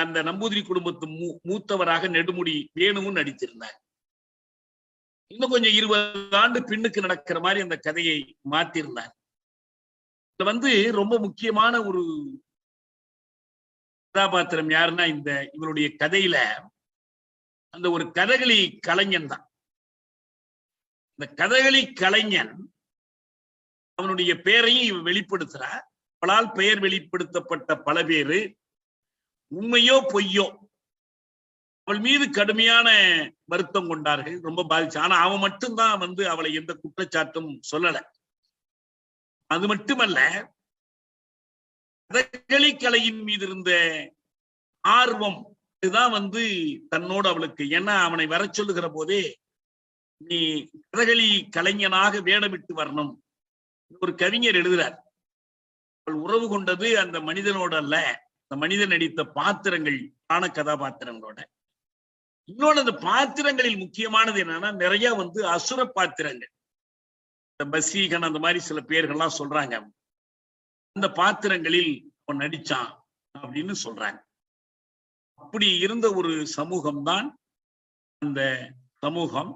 அந்த நம்பூதிரி குடும்பத்து மூத்தவராக நெடுமுடி வேணுவும் நடித்திருந்தாங்க. இன்னும் கொஞ்சம் 20 ஆண்டு பின்னுக்கு நடக்கிற மாதிரி அந்த கதையை மாத்திருந்தாங்க. இதுல ரொம்ப முக்கியமான ஒரு கதாபாத்திரம் யாருன்னா, இவருடைய கதையில அந்த ஒரு கதகளி கலைஞன் தான். இந்த கதகளி கலைஞன் அவனுடைய பெயரையும் இவன் வெளிப்படுத்துறார். அவளால் பெயர் வெளிப்படுத்தப்பட்ட பல பேரு உண்மையோ பொய்யோ அவள் மீது கடுமையான வருத்தம் கொண்டார்கள், ரொம்ப பாதிச்சு. ஆனா அவன் மட்டும்தான் அவளை எந்த குற்றச்சாட்டும் சொல்லல. அது மட்டுமல்ல, கதகளி கலையின் மீது இருந்த ஆர்வம் இதுதான் தன்னோடு அவளுக்கு, ஏன்னா அவனை வர சொல்லுகிற போதே நீ கதகளி கலைஞனாக வேடமிட்டு வரணும். ஒரு கவிஞர் எழுதுறார், அவள் உறவு கொண்டது அந்த மனிதனோட அல்ல, அந்த மனிதன் நடித்த பாத்திரங்கள் ஆன கதாபாத்திரங்களோட. இன்னொன்று, அந்த பாத்திரங்களில் முக்கியமானது என்னன்னா, நிறைய அசுர பாத்திரங்கள், இந்த பசீகன் அந்த மாதிரி சில பேர்கள்லாம் சொல்றாங்க, அந்த பாத்திரங்களில் அவன் நடிச்சான் அப்படின்னு சொல்றாங்க. அப்படி இருந்த ஒரு சமூகம் தான் அந்த சமூகம்.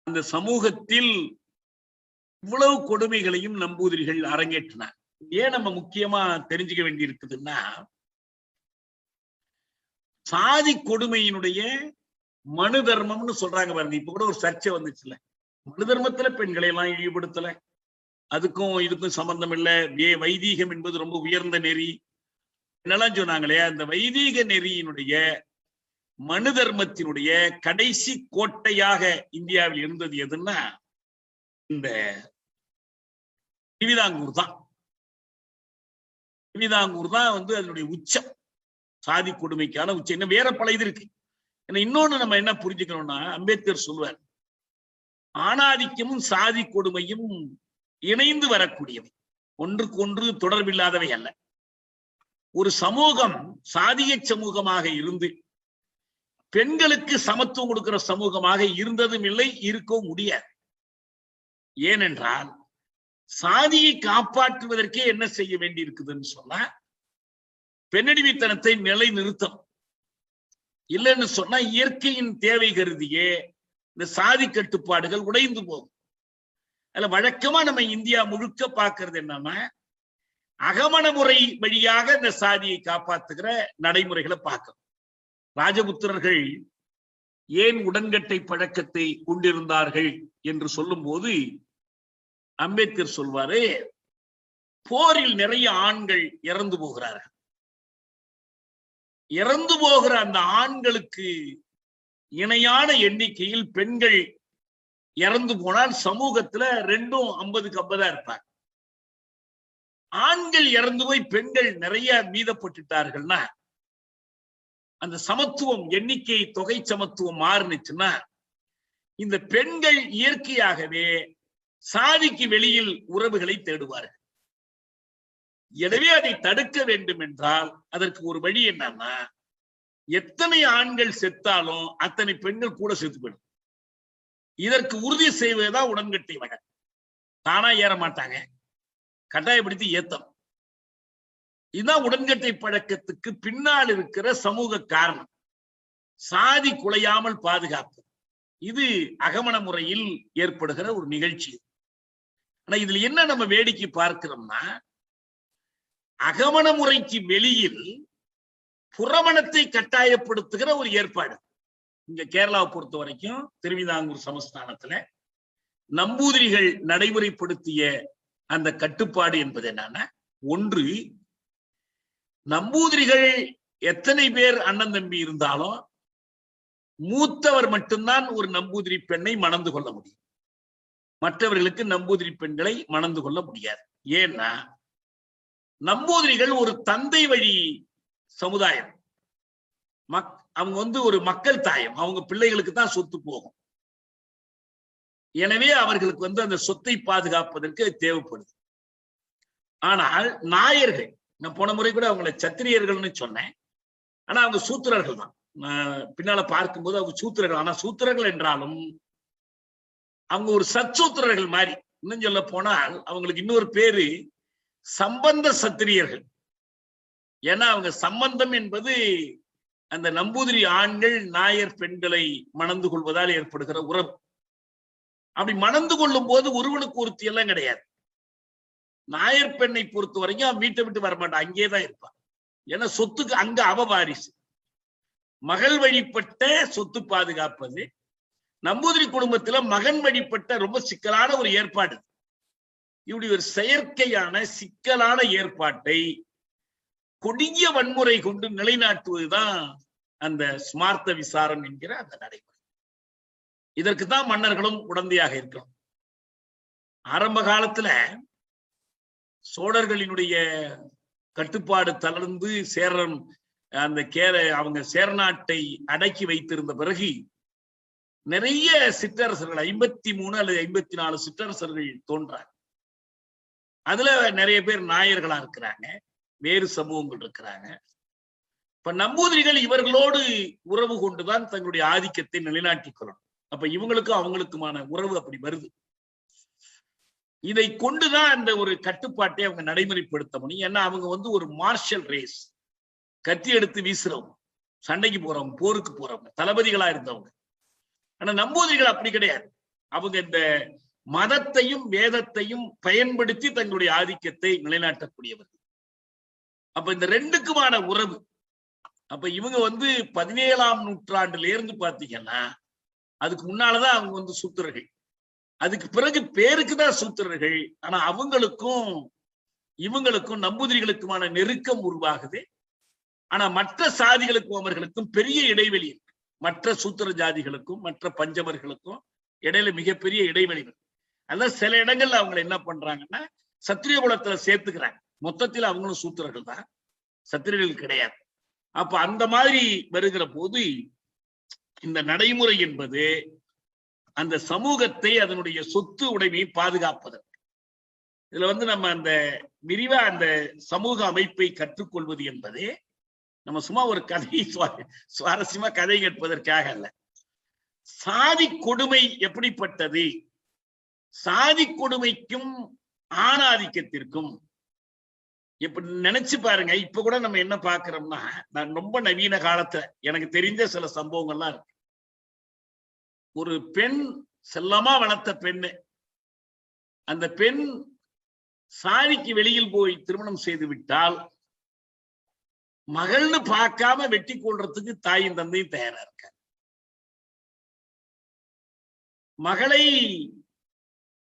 அந்த சமூகத்தில் இவ்வளவு கொடுமைகளையும் நம்பூதிரிகள் அரங்கேற்றினார். ஏன் நம்ம முக்கியமா தெரிஞ்சுக்க வேண்டி இருக்குதுன்னா, சாதி கொடுமையினுடைய மனு தர்மம்னு சொல்றாங்க பாருங்க. இப்ப கூட ஒரு சர்ச்சை வந்துச்சுல, மனு தர்மத்துல பெண்களை எல்லாம் இழிவுபடுத்தல, அதுக்கும் இதுக்கும் சம்பந்தம் இல்லை, வைதீகம் என்பது ரொம்ப உயர்ந்த நெறி என்னெல்லாம் சொன்னாங்களே. அந்த வைதீக நெறியினுடைய மனு தர்மத்தினுடைய கடைசி கோட்டையாக இந்தியாவில் இருந்தது எதுன்னா இந்த திருவிதாங்கூர் தான். திருவிதாங்கூர் தான் அதனுடைய உச்சம், சாதி கொடுமைக்கான உச்சம். இன்னும் வேற பல இது இருக்கு. இன்னொன்னு நம்ம என்ன புரிஞ்சுக்கணும்னா, அம்பேத்கர் சொல்வார், ஆணாதிக்கமும் சாதி கொடுமையும் இணைந்து வரக்கூடியவை, ஒன்றுக்கு ஒன்று தொடர்பில்லாதவை அல்ல. ஒரு சமூகம் சாதிய சமூகமாக இருந்து பெண்களுக்கு சமத்துவம் கொடுக்கிற சமூகமாக இருந்ததும் இல்லை, இருக்கவும் முடியாது. ஏனென்றால் சாதியை காப்பாற்றுவதற்கே என்ன செய்ய வேண்டி இருக்குதுன்னு சொன்னா பெண்ணடிமைத்தனத்தை நிலை நிறுத்தம். இல்லைன்னு சொன்னா இயற்கையின் தேவை கருதியே இந்த சாதி கட்டுப்பாடுகள் உடைந்து போகும். அதுல வழக்கமா நம்ம இந்தியா முழுக்க பார்க்கிறது என்னன்னா அகமண முறை வழியாக இந்த சாதியை காப்பாத்துகிற நடைமுறைகளை பார்க்கணும். ராஜபுத்திரர்கள் ஏன் உடன்கட்டை பழக்கத்தை கொண்டிருந்தார்கள் என்று சொல்லும் போது அம்பேத்கர் சொல்வாரு, போரில் நிறைய ஆண்கள் இறந்து போகிறார்கள். இறந்து போகிற அந்த ஆண்களுக்கு இணையான எண்ணிக்கையில் பெண்கள் இறந்து போனால் சமூகத்துல 2ம் 50க்கு 50 இருப்பாங்க. ஆண்கள் இறந்து போய் பெண்கள் நிறைய மீதப்பட்டுட்டார்கள்னா அந்த சமத்துவம் எண்ணிக்கை தொகை சமத்துவம் மாறுனுச்சுன்னா இந்த பெண்கள் இயற்கையாகவே சாதிக்கு வெளியில் உறவுகளை தேடுவார்கள். எனவே அதை தடுக்க வேண்டும் என்றால் அதற்கு ஒரு வழி என்னன்னா எத்தனை ஆண்கள் செத்தாலும் அத்தனை பெண்கள் கூட செத்து போயிடும். இதற்கு உறுதி செய்வதுதான் உடன்கட்டை வழக்கு. தானா ஏற மாட்டாங்க, கட்டாயப்படுத்தி ஏத்தம். இதுதான் உடன்கட்டை பழக்கத்துக்கு பின்னால் இருக்கிற சமூக காரணம். சாதி குலையாமல் பாதுகாப்பு, இது அகமண முறையில் ஏற்படுகிற ஒரு நிகழ்ச்சி. ஆனா இதுல என்ன நம்ம வேடிக்கை பார்க்கிறோம்னா அகமண முறைக்கு வெளியில் புறமணத்தை கட்டாயப்படுத்துகிற ஒரு ஏற்பாடு. இங்க கேரளாவை பொறுத்த வரைக்கும் திருவிதாங்கூர் சமஸ்தானத்துல நம்பூதிரிகள் நடைமுறைப்படுத்திய அந்த கட்டுப்பாடு என்பது என்னன்னா, ஒன்று, நம்பூதிரிகள் எத்தனை பேர் அண்ணன் தம்பி இருந்தாலும் மூத்தவர் மட்டும்தான் ஒரு நம்பூதிரி பெண்ணை மணந்து கொள்ள முடியும். மற்றவர்களுக்கு நம்பூதிரி பெண்களை மணந்து கொள்ள முடியாது. ஏன்னா நம்பூதிரிகள் ஒரு தந்தை வழி சமுதாயம். அவங்க ஒரு மக்கள் தாயம். அவங்க பிள்ளைகளுக்கு தான் சொத்து போகும். எனவே அவர்களுக்கு அந்த சொத்தை பாதுகாப்பதற்கு தேவைப்படுது. ஆனால் நாயர்கள், நான் போன முறை கூட அவங்களை சத்திரியர்கள்னு சொன்னேன், ஆனா அவங்க சூத்திரர்கள் தான். பின்னால பார்க்கும்போது அவங்க சூத்திரர்கள். ஆனா சூத்திரர்கள் என்றாலும் அவங்க ஒரு சச்சூத்திரர்கள் மாதிரி. இன்னும் சொல்ல போனால் அவங்களுக்கு இன்னொரு பேரு சம்பந்த சத்திரியர்கள். ஏன்னா அவங்க சம்பந்தம் என்பது அந்த நம்பூதிரி ஆண்கள் நாயர் பெண்களை மணந்து கொள்வதால் ஏற்படுகிற உறவு. அப்படி மணந்து கொள்ளும் போது ஒருவனுக்கு ஒருத்தி எல்லாம் கிடையாது. நாயர் பெண்ணை பொறுத்த வரைக்கும் அவன் வீட்டை விட்டு வரமாட்டான், அங்கேதான் இருப்பான். ஏன்னா சொத்துக்கு அங்க அவ வாரிசு. மகள் வழிபட்ட சொத்து பாதுகாப்பது நம்பூதிரி குடும்பத்துல மகன் வழிபட்ட ரொம்ப சிக்கலான ஒரு ஏற்பாடு. இப்படி ஒரு செயற்கையான சிக்கலான ஏற்பாட்டை கொடிய வன்முறை கொண்டு நிலைநாட்டுவதுதான் அந்த ஸ்மார்த்த விசாரம் என்கிற அந்த நடைமுறை. இதற்குதான் மன்னர்களும் உடந்தையாக இருக்கணும். ஆரம்ப காலத்துல சோழர்களினுடைய கட்டுப்பாடு தளர்ந்து சேரன் அவங்க சேரநாட்டை அடக்கி வைத்திருந்த பிறகு நிறைய சிற்றரசர்கள் 53 அல்லது 54 சிற்றரசர்கள் தோன்றாங்க. அதுல நிறைய பேர் நாயர்களா இருக்கிறாங்க, வேறு சமூகங்கள் இருக்கிறாங்க. இப்ப நம்பூதிரிகள் இவர்களோடு உறவு கொண்டுதான் தங்களுடைய ஆதிக்கத்தை நிலைநாட்டிக் கொள்ளணும். அப்ப இவங்களுக்கும் அவங்களுக்குமான உறவு அப்படி வருது. இதை கொண்டுதான் அந்த ஒரு கட்டுப்பாட்டை அவங்க நடைமுறைப்படுத்த முடியும். ஏன்னா அவங்க ஒரு மார்ஷல் ரேஸ், கத்தி எடுத்து வீசுறவங்க, சண்டைக்கு போறவங்க, போருக்கு போறவங்க, தளபதிகளா இருந்தவங்க. ஆனா நம்பூதிரிகள் அப்படி கிடையாது. அவங்க இந்த மதத்தையும் வேதத்தையும் பயன்படுத்தி தங்களுடைய ஆதிக்கத்தை நிலைநாட்டக்கூடியவர்கள். அப்ப இந்த ரெண்டுக்குமான உறவு. அப்ப இவங்க 17ஆம் நூற்றாண்டுல இருந்து பாத்தீங்கன்னா அதுக்கு முன்னாலதான் அவங்க சூத்திரர்கள். அதுக்கு பிறகு பேருக்குதான் சூத்திரர்கள். ஆனா அவங்களுக்கும் இவங்களுக்கும் நம்பூதிரிகளுக்குமான நெருக்கம் உருவாகுது. ஆனா மற்ற சாதிகளுக்கும் அவர்களுக்கும் பெரிய இடைவெளி இருக்கு. மற்ற சூத்திர ஜாதிகளுக்கும் மற்ற பஞ்சமர்களுக்கும் இடையில மிகப்பெரிய இடைவெளி இருக்கு. அதான் சில இடங்கள்ல அவங்க என்ன பண்றாங்கன்னா சத்திரிய குலத்துல சேர்த்துக்கிறாங்க. மொத்தத்தில் அவங்களும் சூத்திரர்கள் தான், சத்திரியர்கள் கிடையாது. அப்ப அந்த மாதிரி வருகிற போது இந்த நடைமுறை என்பது அந்த சமூகத்தை அதனுடைய சொத்து உடைமையை பாதுகாப்பதற்கு. இதுல நம்ம அந்த விரிவா அந்த சமூக அமைப்பை கற்றுக்கொள்வது என்பது நம்ம சும்மா ஒரு கதை சுவாரஸ்யமா கதை கேட்பதற்காக அல்ல. சாதி கொடுமை எப்படிப்பட்டது, சாதி கொடுமைக்கும் ஆணாதிக்கத்திற்கும் இப்ப நினைச்சு பாருங்க. இப்ப கூட நம்ம என்ன பாக்குறோம்னா, நான் ரொம்ப நவீன காலத்துல எனக்கு தெரிஞ்ச சில சம்பவங்கள்லாம் இருக்கு. ஒரு பெண் செல்லமா வளர்த்த பெண்ணு, அந்த பெண் சாதிக்கு வெளியில் போய் திருமணம் செய்து விட்டால் மகள்னு பார்க்காம வெட்டி கொள்றதுக்கு தாயும் தந்தையும் தயாரா இருக்க. மகளை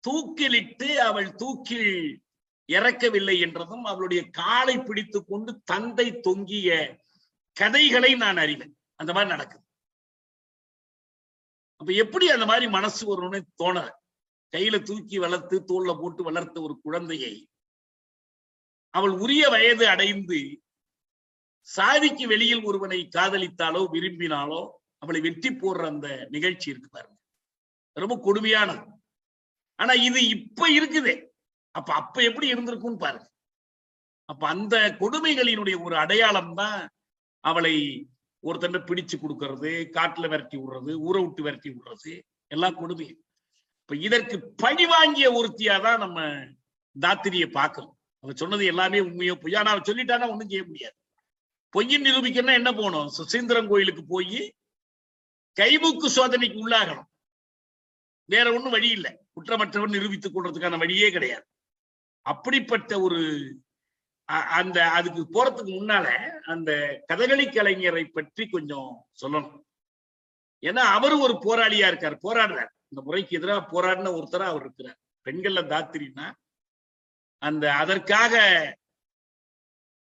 தூக்கிலிட்டு அவள் தூக்கில் இறக்கவில்லை என்றதும் அவளுடைய காலை பிடித்துக் கொண்டு தந்தை தொங்கிய கதைகளை நான் அறிவேன். அந்த மாதிரி நடக்குது. அப்ப எப்படி அந்த மாதிரி மனசு வரும்னு தோண, கையில தூக்கி வளர்த்து தோல்ல போட்டு வளர்த்த ஒரு குழந்தையை அவள் உரிய வயது அடைந்து சாதிக்கு வெளியில் ஒருவனை காதலித்தாலோ விரும்பினாலோ அவளை வெட்டி போடுற அந்த நிகழ்ச்சி இருக்கு பாருங்க, ரொம்ப கொடுமையானது. ஆனா இது இப்ப இருக்குதே, அப்ப எப்படி இருந்திருக்கும்னு பாருங்க. அப்ப அந்த கொடுமைகளினுடைய ஒரு அடையாளம் தான் அவளை ஒருத்தண்ட பிடிச்சு கொடுக்கறது, காட்டுல விரட்டி விடுறது, ஊரை விட்டு விரட்டி விடுறது, எல்லாம் கொடுமை. இப்ப இதற்கு பழி வாங்கிய ஒருத்தியாதான் நம்ம தாத்திரிய பார்க்கணும். அவ சொன்னது எல்லாமே உண்மையோ பொய்யா, நான் சொல்லிட்டானா ஒண்ணும் செய்ய முடியாது. பொய்யின் நிரூபிக்கணும்னா என்ன போகணும், சுசீந்திரம் கோயிலுக்கு போய் கைமுக்கு சோதனைக்கு உள்ளாகணும். வேற ஒண்ணும் வழி இல்லை. குற்றமற்றவன் நிரூபித்துக் கொள்றதுக்கான வழியே கிடையாது. அப்படிப்பட்ட ஒரு அந்த அதுக்கு போறதுக்கு முன்னால அந்த கதகளி கலைஞரை பற்றி கொஞ்சம் சொல்லணும். ஏன்னா அவரு ஒரு போராளியா இருக்காரு, போராடுறார். இந்த முறைக்கு எதிராக போராடின ஒருத்தரா அவர் இருக்கிறார். பெண்கள்ல தாத்திரின்னா அந்த அதற்காக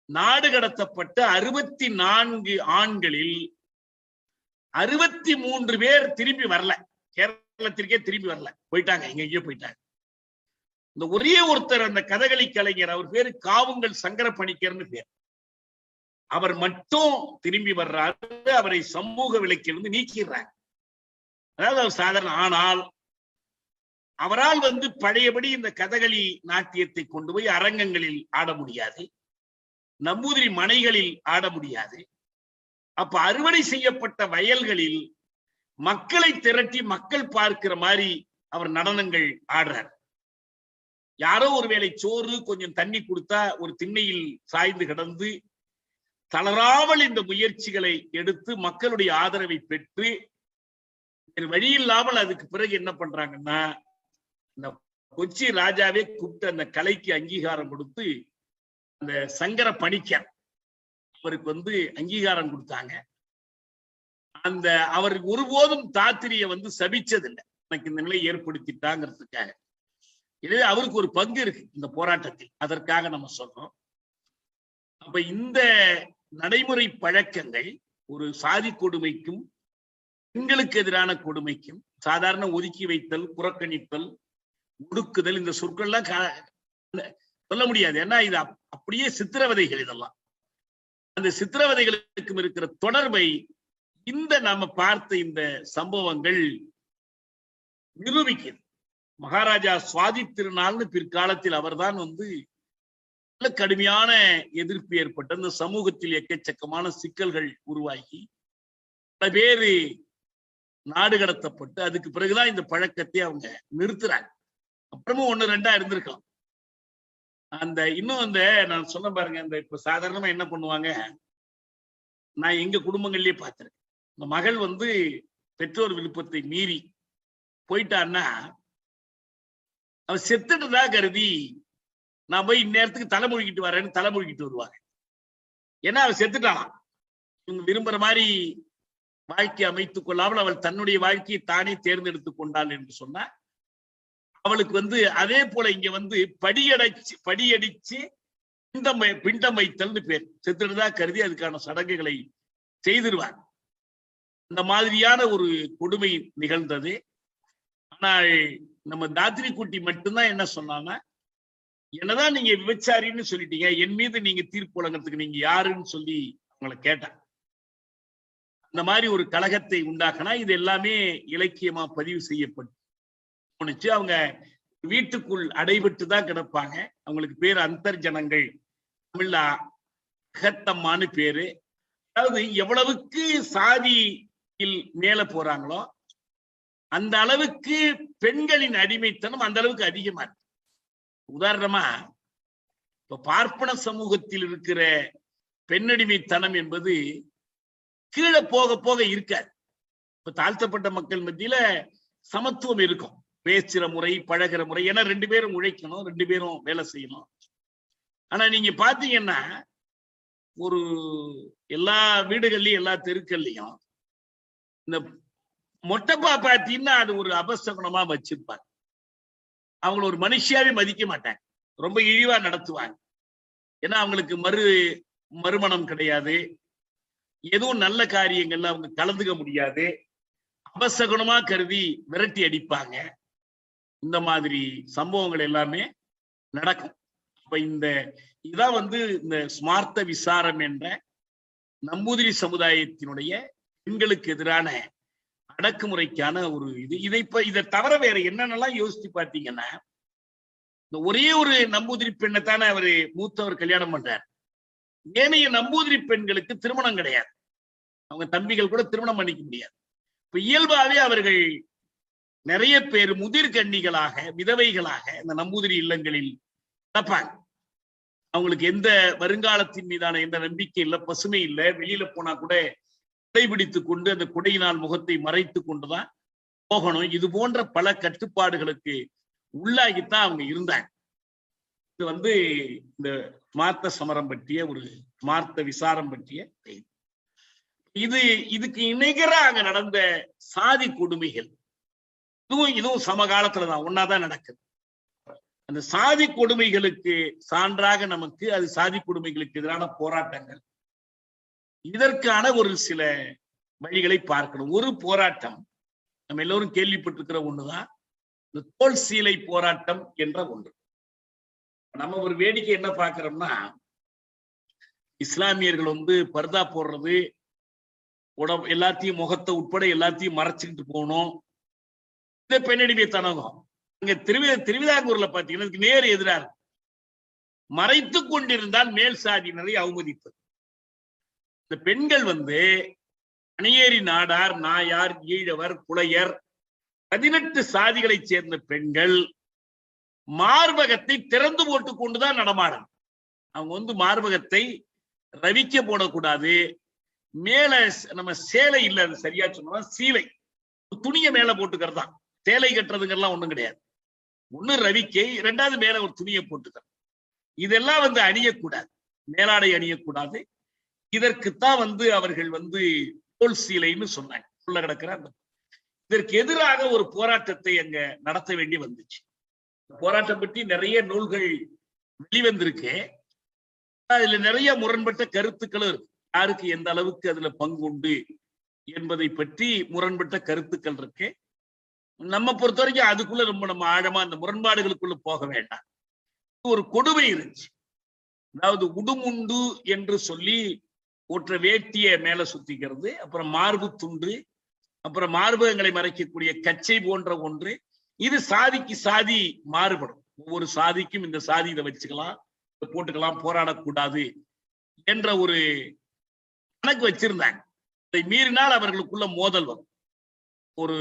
நாடு கடத்தப்பட்ட 64 ஆண்களில் 63 பேர் திரும்பி வரல. கேரளத்திற்கே திரும்பி வரல, போயிட்டாங்க, எங்கெங்கயோ போயிட்டாங்க. இந்த ஒரே ஒருத்தர் அந்த கதகளி கலைஞர், அவர் பேரு காவுங்கல் சங்கர பணிக்கர்னு பேர், அவர் மட்டும் திரும்பி வர்றாரு. அவரை சமூக விலக்கிலிருந்து நீக்கிறாங்க. அதாவது அவர் சாதாரண, ஆனால் அவரால் பழையபடி இந்த கதகளி நாட்டியத்தை கொண்டு போய் அரங்கங்களில் ஆட முடியாது, நம்பூதிரி மனைகளில் ஆட முடியாது. அப்ப அறுவடை செய்யப்பட்ட வயல்களில் மக்களை திரட்டி மக்கள் பார்க்கிற மாதிரி அவர் நடனங்கள் ஆடுறார். யாரோ ஒருவேளை சோறு கொஞ்சம் தண்ணி கொடுத்தா ஒரு திண்ணையில் சாய்ந்து கிடந்து தளராமல் இந்த முயற்சிகளை எடுத்து மக்களுடைய ஆதரவை பெற்று வழி இல்லாமல் அதுக்கு பிறகு என்ன பண்றாங்கன்னா, இந்த கொச்சி ராஜாவே கூப்பிட்டு அந்த கலைக்கு அங்கீகாரம் கொடுத்து அந்த சங்கர பணிக்கர் அவருக்கு அங்கீகாரம் கொடுத்தாங்க. அந்த அவர் ஒருபோதும் தாத்திரிய சபிச்சதில்லை, எனக்கு இந்த நிலை ஏற்படுத்திட்டாங்கிறதுக்காக. எனவே அவருக்கு ஒரு பங்கு இருக்கு இந்த போராட்டத்தில், அதற்காக நம்ம சொல்றோம். அப்ப இந்த நடைமுறை பழக்கங்கள் ஒரு சாதி கொடுமைக்கும் பெண்களுக்கு எதிரான கொடுமைக்கும், சாதாரண ஒதுக்கி வைத்தல், புறக்கணித்தல், ஒடுக்குதல், இந்த சொற்கள்லாம் சொல்ல முடியாது. ஏன்னா இது அப்படியே சித்திரவதைகள். இதெல்லாம் அந்த சித்திரவதைகளுக்கும் இருக்கிற தொடர்பை இந்த நாம பார்த்த இந்த சம்பவங்கள் நிரூபிக்கிறது. மகாராஜா சுவாதி திருநாள்னு பிற்காலத்தில் அவர்தான் நல்ல கடுமையான எதிர்ப்பு ஏற்பட்டு அந்த சமூகத்தில் எக்கச்சக்கமான சிக்கல்கள் உருவாகி பல பேரு நாடு கடத்தப்பட்டு அதுக்கு பிறகுதான் இந்த பழக்கத்தை அவங்க நிறுத்துறாங்க. அப்புறமும் 1-2 இருந்திருக்கலாம். அந்த இன்னும் நான் சொன்ன பாருங்க, இந்த இப்ப சாதாரணமா என்ன பண்ணுவாங்க, நான் எங்க குடும்பங்கள்லயே பார்த்திருக்கேன். இந்த மகள் பெற்றோர் விருப்பத்தை மீறி போயிட்டான்னா அவ செத்துட்டுதா கருதி நான் போய் இந்நேரத்துக்கு தலைமொழிக்கிட்டு வரேன்னு தலைமொழிக்கிட்டு வருவாங்க. ஏன்னா அவ செத்துட்டாலாம். இவங்க விரும்புற மாதிரி வாழ்க்கை அமைத்துக் கொள்ளாமல் அவள் தன்னுடைய வாழ்க்கையை தானே தேர்ந்தெடுத்துக் கொண்டாள் என்று சொன்னா அவளுக்கு அதே போல இங்க படியடிச்சு பிண்டம் வைத்தல்னு பேர், செத்துட்டுதா கருதி அதுக்கான சடங்குகளை செய்திருவாங்க. இந்த மாதிரியான ஒரு கொடுமை நிகழ்ந்தது. ஆனால் நம்ம தாத்திரி குட்டி மட்டும்தான் என்ன சொன்னாங்க, என்னதான் நீங்க விபச்சாரின்னு சொல்லிட்டீங்க, என் மீது நீங்க தீர்ப்பு வழங்குறதுக்கு நீங்க யாருன்னு சொல்லி அவங்களை கேட்டாங்க. அந்த மாதிரி ஒரு கலகத்தை உண்டாக்கினா இது எல்லாமே இலக்கியமா பதிவு செய்யப்பட்டு அவங்க வீட்டுக்குள் அடைபட்டு தான் கிடப்பாங்க. அவங்களுக்கு பேரு அந்தர்ஜனங்கள், தமிழ்ல அகத்தம்மான்னு பேரு. அதாவது எவ்வளவுக்கு சாதியில் மேல போறாங்களோ அந்த அளவுக்கு பெண்களின் அடிமைத்தனம் அந்த அளவுக்கு அதிகமா இருக்கு. உதாரணமா இப்ப பார்ப்பன சமூகத்தில் இருக்கிற பெண்ணடிமைத்தனம் என்பது கீழே போக போக இருக்காது. இப்ப தாழ்த்தப்பட்ட மக்கள் மத்தியில சமத்துவம் இருக்கும், பேசுற முறை, பழகிற முறை. ஏன்னா 2 பேரும் உழைக்கணும், 2 பேரும் வேலை செய்யணும். ஆனா நீங்க பாத்தீங்கன்னா ஒரு எல்லா வீடுகள்லயும் எல்லா தெருக்கள்லயும் இந்த மொட்டைப்பா பாத்தீங்கன்னா அது ஒரு அபசகுணமா வச்சிருப்பாங்க. அவங்கள ஒரு மனுஷியாவே மதிக்க மாட்டாங்க, ரொம்ப இழிவா நடத்துவாங்க. ஏன்னா அவங்களுக்கு மறுமணம் கிடையாது, எதுவும் நல்ல காரியங்கள்ல அவங்க கலந்துக்க முடியாது, அபசகுணமா கருதி விரட்டி அடிப்பாங்க. இந்த மாதிரி சம்பவங்கள் எல்லாமே நடக்கும். இப்ப இதான் இந்த ஸ்மார்த்த விசாரம் என்ற நம்பூதிரி சமுதாயத்தினுடைய பெண்களுக்கு எதிரான அடக்குமுறைக்கான ஒரு இதை தவிர வேற என்னென்னலாம் யோசிச்சு பார்த்தீங்கன்னா, இந்த ஒரே ஒரு நம்பூதிரி பெண்ணை தானே அவரு மூத்தவர் கல்யாணம் பண்றார். ஏனைய நம்பூதிரி பெண்களுக்கு திருமணம் கிடையாது, அவங்க தம்பிகள் கூட திருமணம் பண்ணிக்க முடியாது. இப்ப இயல்பாவே அவர்கள் நிறைய பேர் முதிர்கன்னிகளாக, விதவைகளாக இந்த நம்பூதிரி இல்லங்களில் நடப்பாங்க. அவங்களுக்கு எந்த வருங்காலத்தின் மீதான எந்த நம்பிக்கை இல்லை, பசுமை இல்லை. வெளியில போனா கூட குடைபிடித்துக் கொண்டு அந்த குடையினால் முகத்தை மறைத்து கொண்டுதான் போகணும். இது போன்ற பல கட்டுப்பாடுகளுக்கு உள்ளாகித்தான் அவங்க இருந்தாங்க. இது இந்த ஸ்மார்த்த சமரம் பற்றிய ஒரு ஸ்மார்த்த விசாரம் பற்றிய இதுக்கு இணைகரா அங்க நடந்த சாதி கொடுமைகள் இதுவும் சமகாலத்துலதான் ஒன்னாதான் நடக்குது. அந்த சாதி கொடுமைகளுக்கு சான்றாக நமக்கு அது சாதி கொடுமைகளுக்கு எதிரான போராட்டங்கள். இதற்கான ஒரு சில வழிகளை பார்க்கணும். ஒரு போராட்டம் நம்ம எல்லோரும் கேள்விப்பட்டிருக்கிற ஒண்ணுதான் இந்த தோல் சீலை போராட்டம் என்ற ஒன்று. நம்ம ஒரு வேடிக்கை என்ன பார்க்கிறோம்னா, இஸ்லாமியர்கள் பர்தா போடுறது, எல்லாத்தையும் முகத்தை உட்பட எல்லாத்தையும் மறைச்சுக்கிட்டு போகணும், இந்த பெண்ணடிமைத்தனம். இங்க திருவிதாங்கூர்ல பாத்தீங்கன்னா நேர் எதிராக மறைத்து கொண்டிருந்தால் மேல் சாதியினரை அவமதிப்பது. இந்த பெண்கள் அணியேறி நாடார், நாயார், ஈழவர், புலையர் 18 சாதிகளை சேர்ந்த பெண்கள் மார்பகத்தை திறந்து போட்டு கொண்டுதான் நடமாடணும். அவங்க மார்பகத்தை ரவிக்க போடக்கூடாது. மேல நம்ம சேலை இல்ல, சரியா சொன்னா சீலை, துணியை மேல போட்டுக்கிறது தான். சேலை கட்டுறதுங்கெல்லாம் ஒண்ணும் கிடையாது. ஒண்ணு ரவிக்கை, 2வது மேல ஒரு துணியை போட்டுக்கிறது. இதெல்லாம் அணியக்கூடாது, மேலாடை அணியக்கூடாது. இதற்குத்தான் அவர்கள் தோல் சீலைன்னு சொன்னாங்க. உள்ள கிடக்கிற இதற்கு எதிராக ஒரு போராட்டத்தை அங்க நடத்த வேண்டி வந்துச்சு. போராட்டம் பற்றி நிறைய நூல்கள் வெளிவந்திருக்கு. அதுல நிறைய முரண்பட்ட கருத்துக்களும் இருக்கு. யாருக்கு எந்த அளவுக்கு அதுல பங்கு உண்டு என்பதை பற்றி முரண்பட்ட கருத்துக்கள் இருக்கு. நம்ம பொறுத்த வரைக்கும் அதுக்குள்ள ரொம்ப நம்ம ஆழமா அந்த முரண்பாடுகளுக்குள்ள போக வேண்டாம். ஒரு கொடுமை இருந்துச்சு. அதாவது உடுமுண்டு என்று சொல்லி ஒற்ற வேட்டிய மேல சுத்திக்கிறது, அப்புறம் மார்பு துண்டு, அப்புறம் மார்பகங்களை மறைக்கக்கூடிய கச்சை போன்ற ஒன்று. இது சாதிக்கு சாதி மாறுபடும். ஒவ்வொரு சாதிக்கும் இந்த சாதி இதை வச்சுக்கலாம், போட்டுக்கலாம், போராடக்கூடாது என்ற ஒரு கணக்கு வச்சிருந்தாங்க. இதை மீறினால் அவர்களுக்குள்ள மோதல் வரும். ஒரு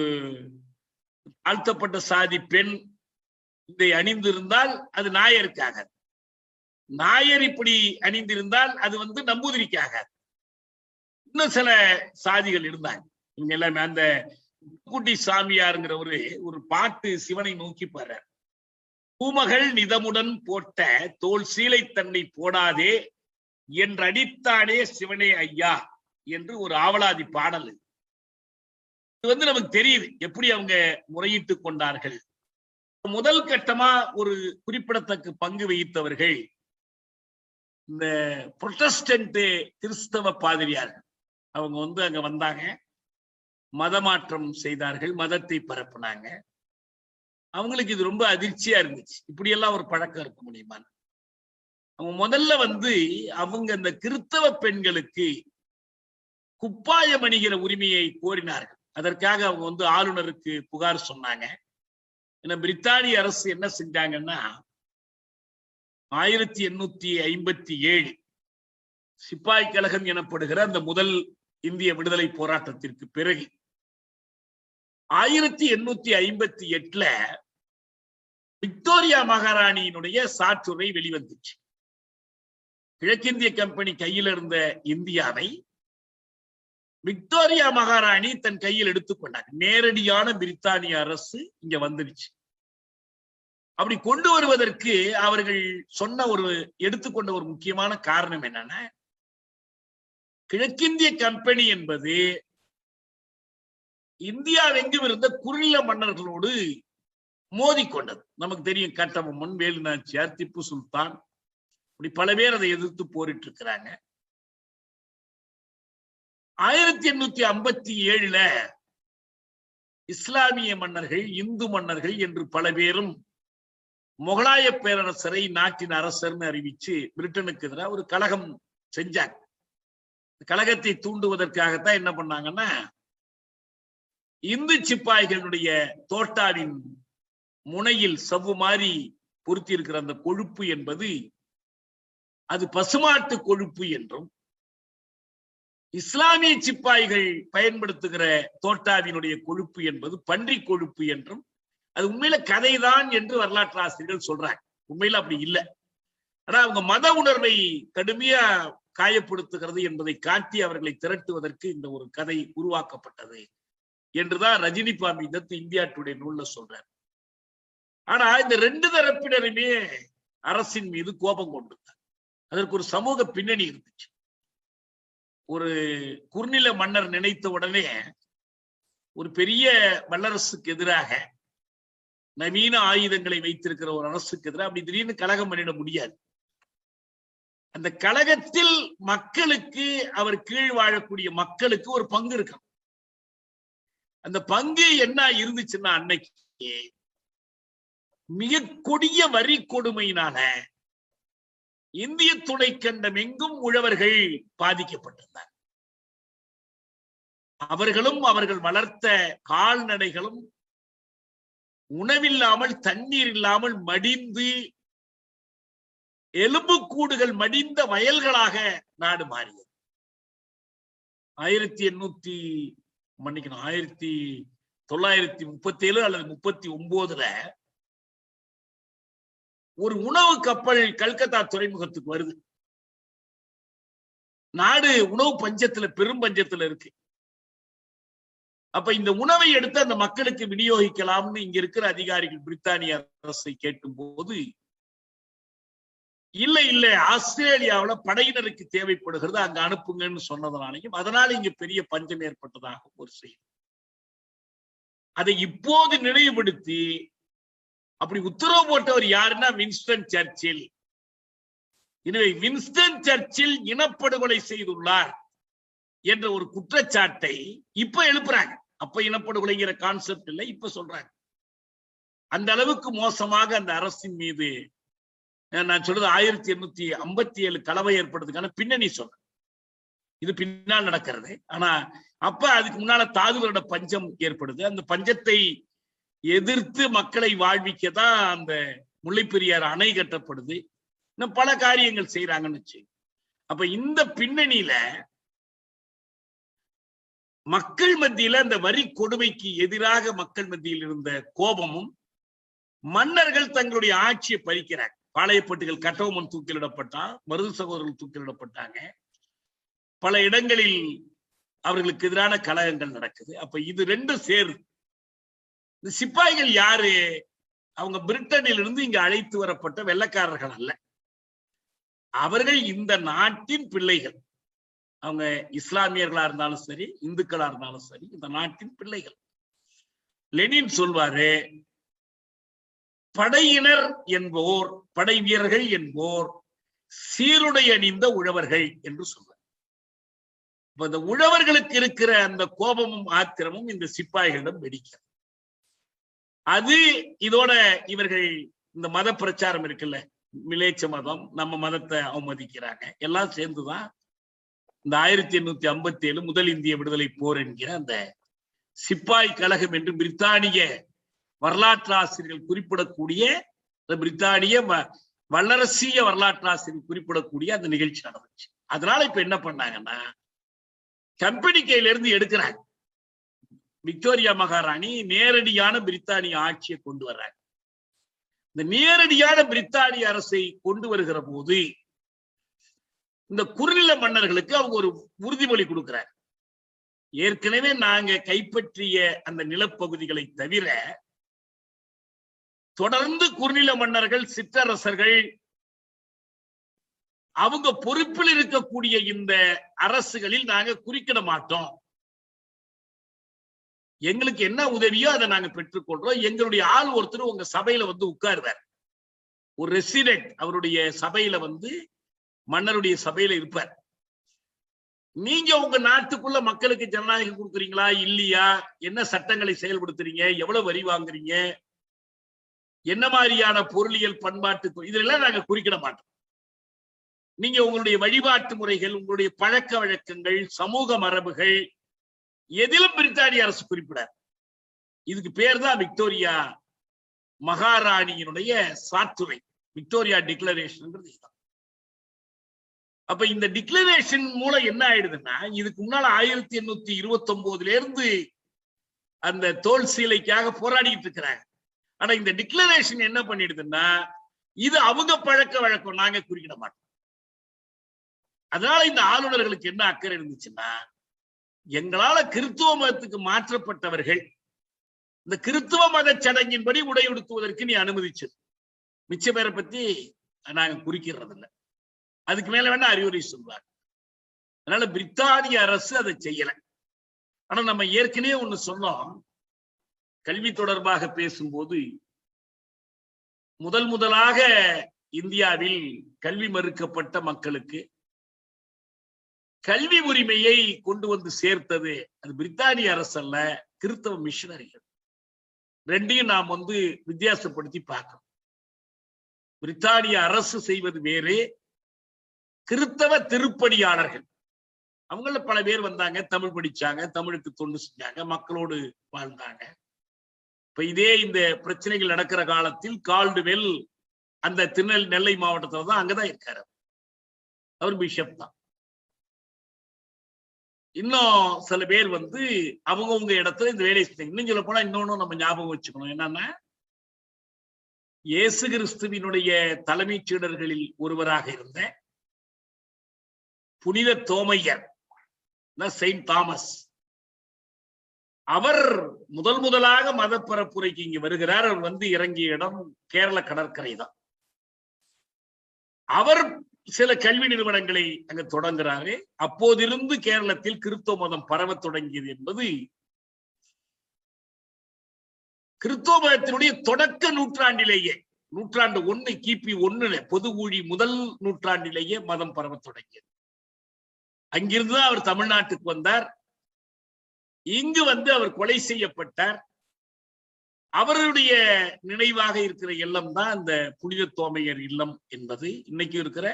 தாழ்த்தப்பட்ட சாதி பெண் இதை அணிந்திருந்தால் அது நாயருக்காக, நாயர் இப்படி அணிந்திருந்தால் அது நம்பூதிரிக்காக. இன்னும் சில சாதிகள் இருந்தாங்க. இவங்க எல்லாமே அந்த குட்டி சாமியாருங்கிற ஒரு பாட்டு சிவனை நோக்கி பாரு. பூமகள் நிதமுடன் போட்ட தோல் சீலை தன்னை போடாதே என்று அடித்தானே சிவனே ஐயா என்று ஒரு ஆவலாதி பாடல். இது நமக்கு தெரியுது எப்படி அவங்க முறையிட்டு கொண்டார்கள். முதல் கட்டமா ஒரு குறிப்பிடத்தக்க பங்கு வகித்தவர்கள் இந்த புரொட்டஸ்டன்ட் கிறிஸ்தவ பாதிரியார்கள். அவங்க அங்க வந்தாங்க, மதமாற்றம் செய்தார்கள், மதத்தை பரப்புனாங்க. அவங்களுக்கு இது ரொம்ப அதிர்ச்சியா இருந்துச்சு. இப்படி எல்லாம் ஒரு பழக்கம் இருக்க முடியுமா? அவங்க முதல்ல அவங்க அந்த கிறிஸ்தவ பெண்களுக்கு குப்பாயம் அணிகிற உரிமையை கோரினார்கள். அதற்காக அவங்க ஆளுநருக்கு புகார் சொன்னாங்க. ஏன்னா பிரித்தானிய அரசு என்ன செஞ்சாங்கன்னா 1857 சிப்பாய் கழகம் எனப்படுகிற அந்த முதல் இந்திய விடுதலை போராட்டத்திற்கு பிறகு 1858 விக்டோரியா மகாராணியினுடைய சாற்றுரை வெளிவந்துச்சு. கிழக்கிந்திய கம்பெனி கையில் இருந்த இந்தியாவை விக்டோரியா மகாராணி தன் கையில் எடுத்துக்கொண்டாங்க. நேரடியான பிரித்தானிய அரசு இங்க வந்துடுச்சு. அப்படி கொண்டு வருவதற்கு அவர்கள் சொன்ன எடுத்துக்கொண்ட ஒரு முக்கியமான காரணம் என்னன்னா, கிழக்கிந்திய கம்பெனி என்பது இந்தியாவெங்கும் இருந்த குறுநில மன்னர்களோடு மோதிக்கொண்டது. நமக்கு தெரியும், கட்டபொம்மன், வேலு நாச்சியார், திப்பு சுல்தான், இப்படி பல பேர் அதை எதிர்த்து போரிட்டு இருக்கிறாங்க. 1857 இஸ்லாமிய மன்னர்கள், இந்து மன்னர்கள் என்று பல பேரும் முகலாய பேரரசரை நாட்டின் அரசர்னு அறிவிச்சு பிரிட்டனுக்கு எதிராக ஒரு கலகம் செஞ்சாங்க. கலகத்தை தூண்டுவதற்காகத்தான் என்ன பண்ணாங்கன்னா, இந்து சிப்பாய்களுடைய தோட்டாவின் முனையில் சவ்வு மாதிரி பொருத்தி இருக்கிற அந்த கொழுப்பு என்பது அது பசுமாட்டு கொழுப்பு என்றும், இஸ்லாமிய சிப்பாய்கள் பயன்படுத்துகிற தோட்டாவினுடைய கொழுப்பு என்பது பன்றி கொழுப்பு என்றும், அது உண்மையில கதைதான் என்று வரலாற்று ஆசிரியர்கள் சொல்றாங்க. உண்மையில அப்படி இல்லை. ஆனா அவங்க மத உணர்வை கடுமையா காயப்படுத்துகிறது என்பதை காட்டி அவர்களை திரட்டுவதற்கு இந்த ஒரு கதை உருவாக்கப்பட்டது என்றுதான் ரஜினி பாமிதத் இந்தியா டுடே நூல்ல சொல்றார். ஆனா இந்த ரெண்டு தரப்பினருமே அரசின் மீது கோபம் கொண்டிருந்தார். அதற்கு ஒரு சமூக பின்னணி இருந்துச்சு. ஒரு குறுநில மன்னர் நினைத்த உடனே ஒரு பெரிய வல்லரசுக்கு எதிராக நவீன ஆயுதங்களை வைத்திருக்கிற ஒரு அரசுக்கு எதிராக அப்படி திடீர்னு கலகம் பண்ணிட முடியாது. அந்த கலகத்தில் மக்களுக்கு, அவர் கீழ் வாழக்கூடிய மக்களுக்கு ஒரு பங்கு இருக்கும். அந்த பங்கு என்ன இருந்துச்சுன்னா, அன்னைக்கு மிக கொடிய வரி கொடுமையினால இந்திய துணைக்கண்டம் எங்கும் உழவர்கள் பாதிக்கப்பட்டிருந்தார். அவர்களும் அவர்கள் வளர்த்த கால்நடைகளும் உணவில்லாமல், தண்ணீர் இல்லாமல் மடிந்து, எலும்புக்கூடுகள் மடிந்த வயல்களாக நாடு மாறியது. 1937 அல்லது 39 ஒரு உணவு கப்பல் கல்கத்தா துறைமுகத்துக்கு வருது. நாடு உணவு பஞ்சத்துல, பெரும் பஞ்சத்துல இருக்கு. அப்ப இந்த உணவை எடுத்து அந்த மக்களுக்கு விநியோகிக்கலாம்னு இங்க இருக்கிற அதிகாரிகள் பிரித்தானிய அரசை கேட்கும் போது, இல்ல இல்ல, ஆஸ்திரேலியாவில படையினருக்கு தேவைப்படுகிறது, அங்க அனுப்புங்கன்னு சொன்னதனாலையும் அதனால இங்க பெரிய பஞ்சம் ஏற்பட்டதாக ஒரு செய்தி. அதை இப்போது நினைவுபடுத்தி அப்படி உத்தரவு போட்டவர் யாருன்னா வின்ஸ்டன் சர்ச்சில். எனவே வின்ஸ்டன் சர்ச்சில் இனப்படுகொலை செய்துள்ளார் என்ற ஒரு குற்றச்சாட்டை இப்ப எழுப்புறாங்க. அப்ப இனப்படுகொலைங்கிற கான்செப்ட் இல்லை, இப்ப சொல்றாங்க. அந்த அளவுக்கு மோசமாக அந்த அரசின் மீது நான் சொல்றது 1857 கலவை ஏற்படுறதுக்கான பின்னணி சொல்றேன். இது பின்னால் நடக்கிறது. ஆனா அப்ப அதுக்கு முன்னால தாதுகளோட பஞ்சம் ஏற்படுது. அந்த பஞ்சத்தை எதிர்த்து மக்களை வாழ்விக்கதான் அந்த முல்லைப்பெரியார் அணை கட்டப்படுது. இன்னும் பல காரியங்கள் செய்யறாங்கன்னு வச்சு. அப்ப இந்த பின்னணியில மக்கள் மத்தியில அந்த வரி கொடுமைக்கு எதிராக மக்கள் மத்தியில் இருந்த கோபமும், மன்னர்கள் தங்களுடைய ஆட்சியை பறிக்கிறாங்க. பாளையப்பட்டுகள் கட்டபொம்மன் தூக்கிலிடப்பட்டான், மருது சகோதரர்கள் தூக்கிலிடப்பட்டாங்க. பல இடங்களில் அவர்களுக்கு எதிரான கலகங்கள் நடக்குது. அப்ப இது ரெண்டும் சேருது. இந்த சிப்பாய்கள் யாரு? அவங்க பிரிட்டனில் இருந்து இங்க அழைத்து வரப்பட்ட வெள்ளைக்காரர்கள் அல்ல. அவர்கள் இந்த நாட்டின் பிள்ளைகள். அவங்க இஸ்லாமியர்களா இருந்தாலும் சரி, இந்துக்களா இருந்தாலும் சரி, இந்த நாட்டின் பிள்ளைகள். லெனின் சொல்வாரு, படையினர் என்போர், படை வீரர்கள் என்போர் சீருடை அணிந்த உழவர்கள் என்று சொல்வார். இந்த உழவர்களுக்கு இருக்கிற அந்த கோபமும் ஆத்திரமும் இந்த சிப்பாய்களிடம் வெடிக்கிறது. அது இதோட இவர்கள் இந்த மத பிரச்சாரம் இருக்குல்ல, மிலேச்ச மதம், நம்ம மதத்தை அவமதிக்கிறாங்க, எல்லாம் சேர்ந்துதான் இந்த 1857 முதல் இந்திய விடுதலை போர் என்கிற அந்த சிப்பாய் கழகம் என்று பிரித்தானிய வரலாற்று ஆசிரியர்கள் குறிப்பிடக்கூடிய, பிரித்தானிய வல்லரசிய வரலாற்று ஆசிரியர் குறிப்பிடக்கூடிய அந்த நிகழ்ச்சி நடந்துச்சு. அதனால இப்ப என்ன பண்ணாங்கன்னா, கம்பெனி கையில இருந்து எடுக்கிறாங்க. விக்டோரியா மகாராணி நேரடியான பிரித்தானிய ஆட்சியை கொண்டு வர்றாங்க. இந்த நேரடியான பிரித்தானிய அரசை கொண்டு வருகிற போது இந்த குறுநில மன்னர்களுக்கு அவங்க ஒரு உறுதிமொழி கொடுக்கிறார். ஏற்கனவே நாங்க கைப்பற்றிய அந்த நிலப்பகுதிகளை தவிர தொடர்ந்து குறுநில மன்னர்கள், சிற்றரசர்கள், அவங்க பொறுப்பில் இருக்கக்கூடிய இந்த அரசுகளில் நாங்க குறுக்கிட மாட்டோம். எங்களுக்கு என்ன உதவியோ அதை நாங்க பெற்றுக்கொள்றோம். எங்களுடைய ஆள் ஒருத்தர் உங்க சபையில வந்து உட்காருவார். ஒரு ரெசிடென்ட் அவருடைய சபையில வந்து மன்னருடைய சபையில இருப்பார். நீங்க உங்க நாட்டுக்குள்ள மக்களுக்கு ஜனநாயகம் கொடுக்குறீங்களா இல்லையா, என்ன சட்டங்களை செயல்படுத்துறீங்க, எவ்வளவு வரி வாங்குறீங்க, என்ன மாதிரியான பொருளியல் பண்பாட்டு இதெல்லாம் நாங்க குறிக்கிட மாட்டோம். நீங்க உங்களுடைய வழிபாட்டு முறைகள், உங்களுடைய பழக்க வழக்கங்கள், சமூக மரபுகள் எதிலும் பிரித்தானிய அரசு குறிப்பிடார். இதுக்கு பேர் தான் விக்டோரியா மகாராணியினுடைய சாற்றுரை, விக்டோரியா டிக்ளரேஷன். அப்ப இந்த டிக்ளரேஷன் மூலம் என்ன ஆயிடுதுன்னா, இதுக்கு முன்னால 1829 இருந்து அந்த தோல் சீலைக்காக போராடிட்டு இருக்கிறாங்க. ஆனா இந்த டிக்ளரேஷன் என்ன பண்ணிடுதுன்னா, இது அவங்க பழக்க வழக்கம், நாங்க குறிக்கிட மாட்டோம். அதனால இந்த ஆளுநர்களுக்கு என்ன அக்கறை இருந்துச்சுன்னா, எங்களால கிறிஸ்துவ மதத்துக்கு மாற்றப்பட்டவர்கள் இந்த கிறிஸ்துவ மத சடங்கின்படி உடை உடுத்துவதற்கு நீ அனுமதிச்சது, மிச்ச பேரை பத்தி நாங்க குறிக்கிறது இல்லை, அதுக்கு மேல வேணா அறிவுரை சொல்வாங்க. அதனால பிரித்தானிய அரசு அதை செய்யல. ஆனா நம்ம ஏற்கனவே ஒண்ணு சொன்னோம், கல்வி தொடர்பாக பேசும்போது முதலாக இந்தியாவில் கல்வி மறுக்கப்பட்ட மக்களுக்கு கல்வி உரிமையை கொண்டு வந்து சேர்த்தது அது பிரித்தானிய அரசு அல்ல, கிறிஸ்தவ மிஷனரிகள். ரெண்டையும் நாம் வந்து வித்தியாசப்படுத்தி பார்க்கணும். பிரித்தானிய அரசு செய்வது வேறு, கிறிஸ்தவ திருப்படியாளர்கள் அவங்கள பல பேர் வந்தாங்க, தமிழ் படிச்சாங்க, தமிழுக்கு தொண்டு செஞ்சாங்க, மக்களோடு வாழ்ந்தாங்க. இப்ப இதே இந்த பிரச்சனைகள் நடக்கிற காலத்தில் கால்டுவெல் அந்த நெல்லை மாவட்டத்துல தான் அங்கதான் இருக்காரு, அவர் பிஷப் தான். இன்னும் சில பேர் வந்து அவங்கவுங்க இடத்துல இந்த வேலையை செஞ்சாங்க. இன்னும் சொல்ல போனா இன்னொன்னு நம்ம ஞாபகம் வச்சுக்கணும், என்னன்னா இயேசு கிறிஸ்துவினுடைய தலைமைச் சீடர்களில் ஒருவராக இருந்த புனித தோமையர், செயின்ட் தாமஸ், அவர் முதலாக மதப்பரப்புரைக்கு இங்க வருகிறார். அவர் வந்து இறங்கிய இடம் கேரள கடற்கரை தான். அவர் சில கல்வி நிறுவனங்களை அங்க தொடங்குறாரு. அப்போதிருந்து கேரளத்தில் கிறிஸ்தவ மதம் பரவ தொடங்கியது என்பது கிறிஸ்தவ மதத்தினுடைய தொடக்க நூற்றாண்டிலேயே, நூற்றாண்டு 1 கிபி 1 பொது ஊழி முதல் நூற்றாண்டிலேயே மதம் பரவ தொடங்கியது. அங்கிருந்துதான் அவர் தமிழ்நாட்டுக்கு வந்தார். இங்கு வந்து அவர் கொலை செய்யப்பட்டார். அவருடைய நினைவாக இருக்கிற இல்லம் தான் இந்த புனித தோமையர் இல்லம் என்பது. இன்னைக்கு இருக்கிற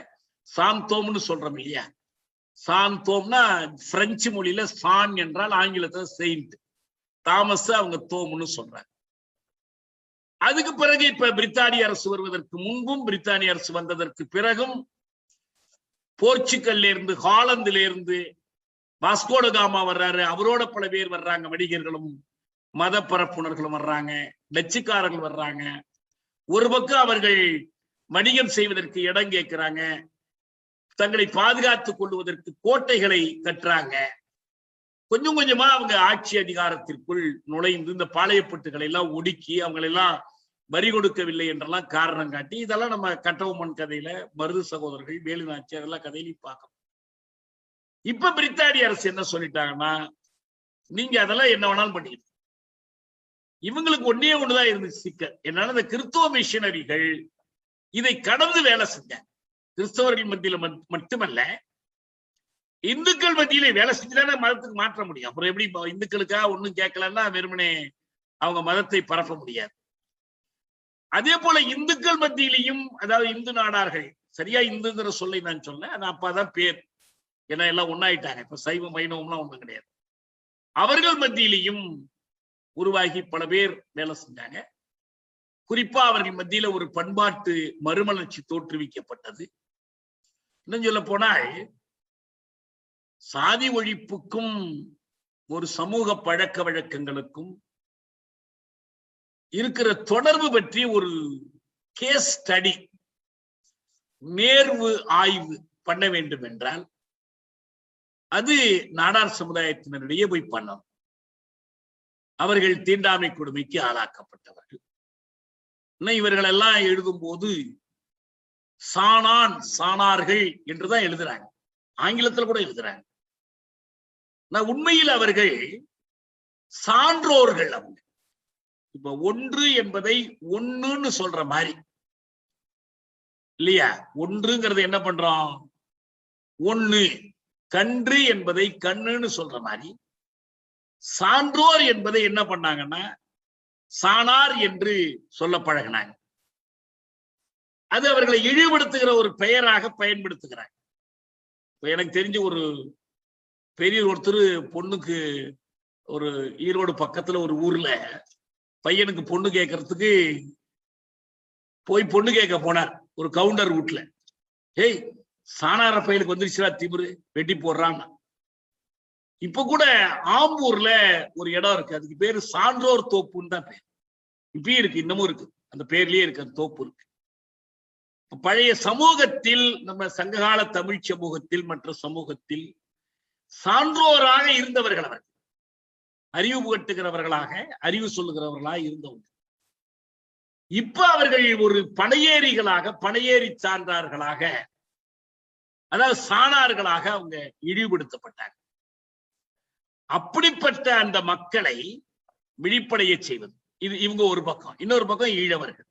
சாந்தோம்னு சொல்றோம் இல்லையா, சாந்தோம்னா பிரெஞ்சு மொழியில சான் என்றால் ஆங்கிலத்துல செயின்ட், தாமஸ் அவங்க தோம்னு சொல்றாங்க. அதுக்கு பிறகு இப்ப பிரித்தானிய அரசு வருவதற்கு முன்பும் பிரித்தானிய அரசு வந்ததற்கு பிறகும் போர்ச்சுகல்ல இருந்து, ஹாலந்துல இருந்து வாஸ்கோட காமா வர்றாரு, அவரோட பல பேர் வர்றாங்க, வணிகர்களும் மத பரப்புணர்களும் வர்றாங்க, டச்சுக்காரர்கள் வர்றாங்க. ஒரு பக்கம் அவர்கள் வணிகம் செய்வதற்கு இடம் கேட்கிறாங்க, தங்களை பாதுகாத்துக் கொள்வதற்கு கோட்டைகளை கட்டுறாங்க. கொஞ்சம் கொஞ்சமா அவங்க ஆட்சி அதிகாரத்திற்குள் நுழைந்து இந்த பாளையப்பட்டுகளை எல்லாம் ஒடுக்கி அவங்களெல்லாம் வரி கொடுக்கவில்லை என்றெல்லாம் காரணம் காட்டி, இதெல்லாம் நம்ம கட்டபொம்மன் கதையில மருது சகோதரர்கள், வேலுநாச்சி அதெல்லாம் கதையிலையும் பார்க்கணும். இப்ப பிரித்தானிய அரசு என்ன சொல்லிட்டாங்கன்னா, நீங்க அதெல்லாம் என்ன வேணாலும் பண்ணிக்கணும். இவங்களுக்கு ஒன்னே ஒண்ணுதான் இருந்துச்சு சிக்கல், என்னன்னா இந்த கிறிஸ்தவ மிஷனரிகள் இதை கடந்து வேலை செஞ்சாங்க. கிறிஸ்தவர்கள் மத்தியில மட்டுமல்ல, இந்துக்கள் மத்தியிலே வேலை செஞ்சுதானே மதத்துக்கு மாற்ற முடியும். அப்புறம் எப்படி இந்துக்களுக்காக ஒண்ணும் கேட்கலன்னா வெறுமனே அவங்க மதத்தை பரப்ப முடியாது. அதே போல இந்துக்கள் மத்தியிலையும், அதாவது இந்து நாடார்கள், சரியா இந்துங்கிற சொல்லை நான் சொல்ல, அது அப்பாதான் பேர், ஏன்னா எல்லாம் ஒன்னாயிட்டாங்க. இப்ப சைவம் வைணவம்லாம் ஒண்ணும் கிடையாது. அவர்கள் மத்தியிலையும் உருவாகி பல பேர் வேலை செஞ்சாங்க. குறிப்பா அவர்கள் மத்தியில ஒரு பண்பாட்டு மறுமலர்ச்சி தோற்றுவிக்கப்பட்டது. இன்னும் சொல்ல போனால் சாதி ஒழிப்புக்கும் ஒரு சமூக பழக்க வழக்கங்களுக்கும் இருக்கிற தொடர்பு பற்றி ஒரு கேஸ் ஸ்டடி, நேர்வு ஆய்வு பண்ண வேண்டும் என்றால் அது நாடார் சமுதாயத்தினரிடையே போய் பண்ணணும். அவர்கள் தீண்டாமை கொடுமைக்கு ஆளாக்கப்பட்டவர்கள். இவர்கள் எல்லாம் எழுதும் போது சாணான் சாணார்கள் என்றுதான் எழுதுறாங்க, ஆங்கிலத்தில் கூட எழுதுறாங்க. உண்மையில் அவர்கள் சான்றோர்கள். அவங்க இப்ப ஒன்று என்பதை ஒண்ணுன்னு சொல்ற மாதிரி இல்லையா? ஒன்றுங்கிறது என்ன பண்றோம்? ஒண்ணு. கன்று என்பதை கண்ணுன்னு சொல்ற மாதிரி சான்றோர் என்பதை என்ன பண்ணாங்கன்னா சாணார் என்று சொல்ல பழகினாங்க. அது அவர்களை இழிவுபடுத்துகிற ஒரு பெயராக பயன்படுத்துகிறாங்க. எனக்கு தெரிஞ்ச ஒரு பெரிய ஒருத்தர் பொண்ணுக்கு ஒரு ஈரோடு பக்கத்துல ஒரு ஊர்ல பையனுக்கு பொண்ணு கேட்கறதுக்கு போய் பொண்ணு கேட்க போனார் ஒரு கவுண்டர் வீட்டுல. ஏய், சாணார பையனுக்கு வந்துருச்சுடா திமிரு, வெட்டி போடுறான். இப்ப கூட ஆம்பூர்ல ஒரு இடம் இருக்கு, அதுக்கு பேரு சான்றோர் தோப்புன்னு தான் பேர். இப்பயும் இருக்கு, இன்னமும் இருக்கு, அந்த பேர்லயே இருக்கு, அந்த தோப்பு இருக்கு. பழைய சமூகத்தில், நம்ம சங்ககால தமிழ் சமூகத்தில் மற்ற சமூகத்தில் சான்றோராக இருந்தவர்கள் அவர்கள், அறிவு புகட்டுகிறவர்களாக, அறிவு சொல்லுகிறவர்களாக இருந்தவங்க. இப்ப அவர்கள் ஒரு பனையேறிகளாக, பனையேறி சான்றார்களாக, அதாவது சாணார்களாக அவங்க இழிவுபடுத்தப்பட்டாங்க. அப்படிப்பட்ட அந்த மக்களை விழிப்படைய செய்வது இது இவங்க ஒரு பக்கம். இன்னொரு பக்கம் ஈழவர்கள்.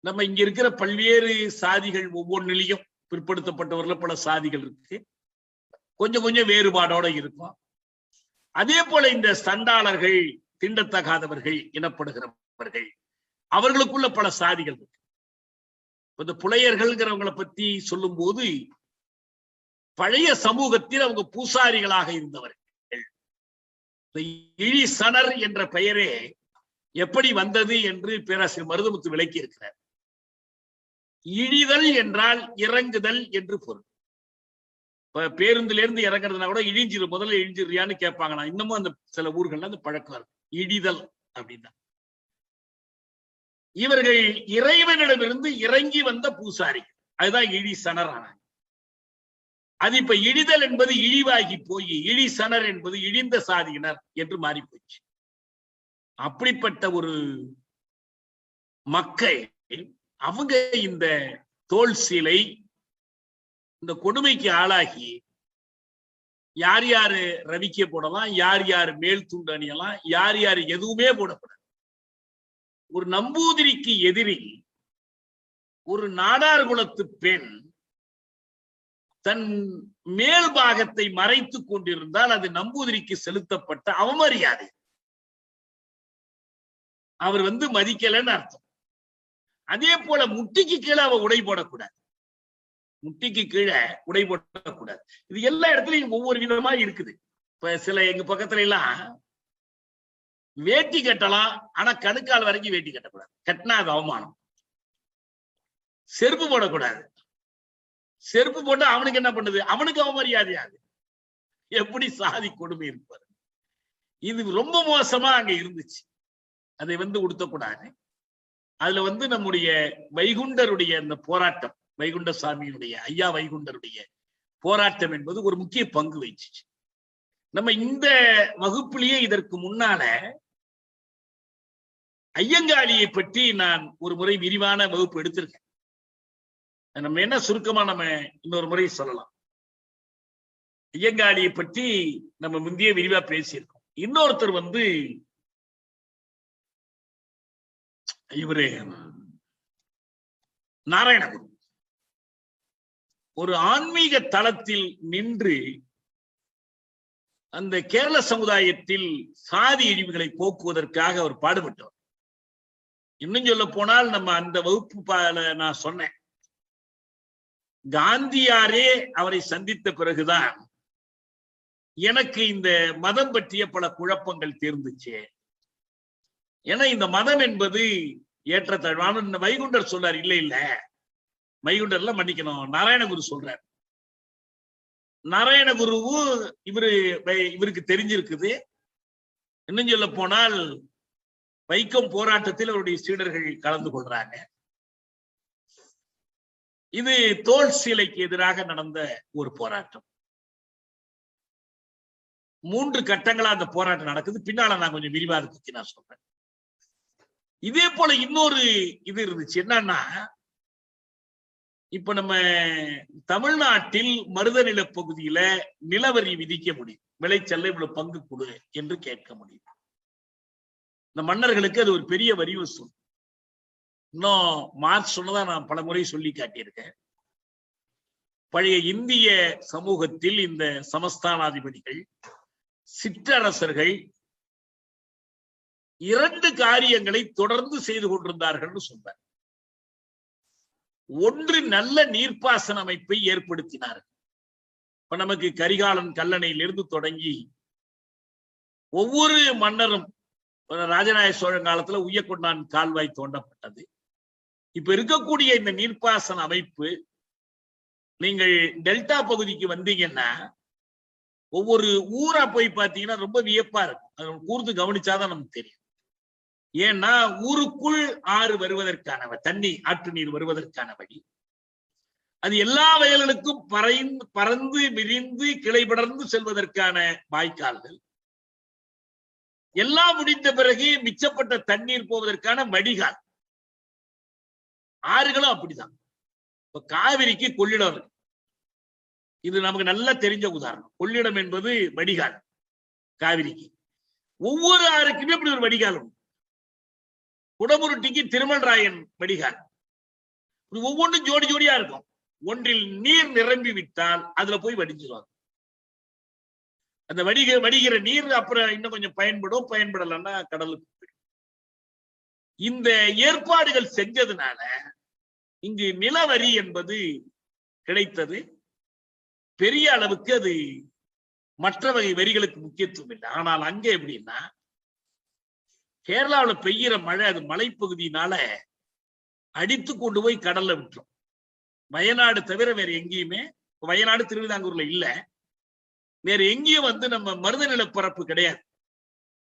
நம்ம இங்க இருக்கிற பல்வேறு சாதிகள் ஒவ்வொன்றிலையும் பிற்படுத்தப்பட்டவர்கள் பல சாதிகள் இருக்கு, கொஞ்சம் கொஞ்சம் வேறுபாடோட இருக்கும். அதே போல இந்த சண்டாளர்கள், திண்டத்தகாதவர்கள் எனப்படுகிறவர்கள், அவர்களுக்குள்ள பல சாதிகள் இருக்கு. இந்த புலையர்கள்ங்கிறவங்களை பத்தி சொல்லும் போது பழைய சமூகத்தில் அவங்க பூசாரிகளாக இருந்தவர்கள். இழி சணர் என்ற பெயரே எப்படி வந்தது என்று பேராசிரியர் மருதமுத்து விளக்கி இருக்கிறார். இழிதல் என்றால் இறங்குதல் என்று பொருள். இப்ப பேருந்துல இருந்து இறங்குறதுனா கூட இழிஞ்சிரு, முதல்ல இழிஞ்சிருயான்னு கேட்பாங்க. இன்னமும் அந்த சில ஊர்கள்ல அந்த பழக்கம் இருக்கு, இழிதல் அப்படின்னா. இவர்கள் இறைவனிடமிருந்து இறங்கி வந்த பூசாரி, அதுதான் இழி சணர் ஆனாங்க. அது இப்ப இழிதல் என்பது இழிவாகி போய் இழி சணர் என்பது இழிந்த சாதியினர் என்று மாறி போச்சு. அப்படிப்பட்ட ஒரு மக்கள் அவங்க இந்த தோல் சீலை, இந்த கொடுமைக்கு ஆளாகி யார் யாரு ரவிக்க போடலாம், யார் யாரு மேல் துண்டு அணியலாம், யார் யாரு எதுவுமே போடக்கூடாது. ஒரு நம்பூதிரிக்கு எதிரி ஒரு நாடார் குலத்து பெண் தன் மேல் பாகத்தை மறைத்துக் கொண்டிருந்தால் அது நம்பூதிரிக்கு செலுத்தப்பட்ட அவமரியாதை. அவர் மதிக்கலன்னு அர்த்தம். அதே போல முட்டிக்கு கீழே அவ உடை போடக்கூடாது, முட்டிக்கு கீழே உடை போடக்கூடாது. இது எல்லா இடத்துலயும் ஒவ்வொரு விதமா இருக்குது. இப்ப சில எங்க பக்கத்துல எல்லாம் வேட்டி கட்டலாம், ஆனா கணுக்கால் வரைக்கும் வேட்டி கட்டக்கூடாது, கட்டினா அது அவமானம். செருப்பு போடக்கூடாது, செருப்பு போட்டு அவனுக்கு என்ன பண்ணுது, அவனுக்கு அவமரியாதையாது. எப்படி சாதி கொடுமை இருப்பாரு. இது ரொம்ப மோசமா அங்க இருந்துச்சு. அதை உடுத்தக்கூடாது. அதுல நம்முடைய வைகுண்டருடைய அந்த போராட்டம், வைகுண்ட சாமியுடைய, ஐயா வைகுண்டருடைய போராட்டம் என்பது ஒரு முக்கிய பங்கு வகிச்சுச்சு. நம்ம இந்த வகுப்பிலேயே இதற்கு முன்னால ஐயங்காளியை பற்றி நான் ஒரு முறை விரிவான வகுப்பு எடுத்திருக்கேன். நம்ம என்ன சுருக்கமா நம்ம இன்னொரு முறை சொல்லலாம். ஐயங்காளியை பற்றி நம்ம முந்தைய விரிவா பேசியிருக்கோம். இன்னொருத்தர் இவரு நாராயணகுரு ஒரு ஆன்மீக தளத்தில் நின்று அந்த கேரள சமுதாயத்தில் சாதி இழிவுகளை போக்குவதற்காக அவர் பாடுபட்டவர். இன்னும் சொல்ல போனால் நம்ம அந்த வகுப்பு நான் சொன்னேன், காந்தியாரே அவரை சந்தித்த பிறகுதான் எனக்கு இந்த மதம் பற்றிய பல குழப்பங்கள் தீர்ந்துச்சு. ஏன்னா இந்த மதம் என்பது ஏற்றத்தாழ்வான வைகுண்டர் சொல்றார். இல்ல இல்ல, வைகுண்டர்ல மன்னிக்கணும், நாராயணகுரு சொல்றார். நாராயணகுருவும் இவருக்கு தெரிஞ்சிருக்குது. இன்னும் சொல்ல போனால் வைக்கம் போராட்டத்தில் அவருடைய சீடர்கள் கலந்து கொள்றாங்க. இது தோல் சீலைக்கு எதிராக நடந்த ஒரு போராட்டம். 3 கட்டங்களா அந்த போராட்டம் நடக்குது. பின்னால நான் கொஞ்சம் விரிவா அதை பத்தி நான் சொல்றேன். இதே போல இன்னொரு இது இருந்துச்சு. என்னன்னா, இப்ப நம்ம தமிழ்நாட்டில் மருத நில பகுதியில நிலவரி விதிக்க முடியும். விளைச்சல்ல இவ்வளவு பங்கு கொடு என்று கேட்க முடியும். இந்த மன்னர்களுக்கு அது ஒரு பெரிய வரி வசூல். இன்னும் மார்க்ஸ் சொன்னதா நான் பல முறை சொல்லி காட்டியிருக்கேன். பழைய இந்திய சமூகத்தில் இந்த சமஸ்தானாதிபதிகள், சிற்றரசர்கள் 2 காரியங்களை தொடர்ந்து செய்து கொண்டிருந்தார்கள் சொன்னார். ஒன்று, நல்ல நீர்ப்பாசன அமைப்பை ஏற்படுத்தினார்கள். இப்ப நமக்கு கரிகாலன் கல்லணையிலிருந்து தொடங்கி ஒவ்வொரு மன்னரும், ராஜராஜ சோழன் காலத்துல உய்யக்கொண்டான் கால்வாய் தோண்டப்பட்டது. இப்ப இருக்கக்கூடிய இந்த நீர்ப்பாசன அமைப்பு, நீங்கள் டெல்டா பகுதிக்கு வந்தீங்கன்னா ஒவ்வொரு ஊரா போய் பார்த்தீங்கன்னா ரொம்ப வியப்பா இருக்கும். அது கூர்ந்து கவனிச்சாதான் நமக்கு தெரியும். ஏன்னா ஊருக்குள் ஆறு வருவதற்கான தண்ணி, ஆற்று நீர் வருவதற்கான வழி, அது எல்லா வயல்களுக்கும் பறந்து விரிந்து கிளை படர்ந்து செல்வதற்கான வாய்க்கால்கள், எல்லாம் முடிந்த பிறகு மிச்சப்பட்ட தண்ணீர் போவதற்கான வடிகால். ஆறுகளும் அப்படிதான். இப்ப காவிரிக்கு கொள்ளிடம் இருக்கு. இது நமக்கு நல்லா தெரிஞ்ச உதாரணம். கொள்ளிடம் என்பது வடிகால். காவிரிக்கு ஒவ்வொரு ஆறுக்குமே இப்படி ஒரு வடிகால் உண்டு. குடமுருட்டிக்கு திருமல்ராயன் வடிகால். ஒவ்வொன்றும் ஜோடி ஜோடியா இருக்கும். ஒன்றில் நீர் நிரம்பி விட்டால் அதுல போய் வடிஞ்சிருவாங்க. அந்த வடிகிற நீர் அப்புறம் இன்னும் கொஞ்சம் பயன்படலன்னா கடலுக்கு போயிடும். இந்த ஏற்பாடுகள் செஞ்சதுனால இங்கு நிலவரி என்பது கிடைத்தது. பெரிய அளவுக்கு அது மற்ற வகை வரிகளுக்கு முக்கியத்துவம் இல்லை. ஆனால் அங்க எப்படின்னா, கேரளாவில் பெய்கிற மழை, அது மலைப்பகுதியினால அடித்து கொண்டு போய் கடல்ல விட்டுரும். வயநாடு தவிர வேற எங்கேயுமே, வயநாடு திருவிதாங்கூர்ல இல்ல, வேற எங்கேயும் நம்ம மருத நிலப்பரப்பு கிடையாது.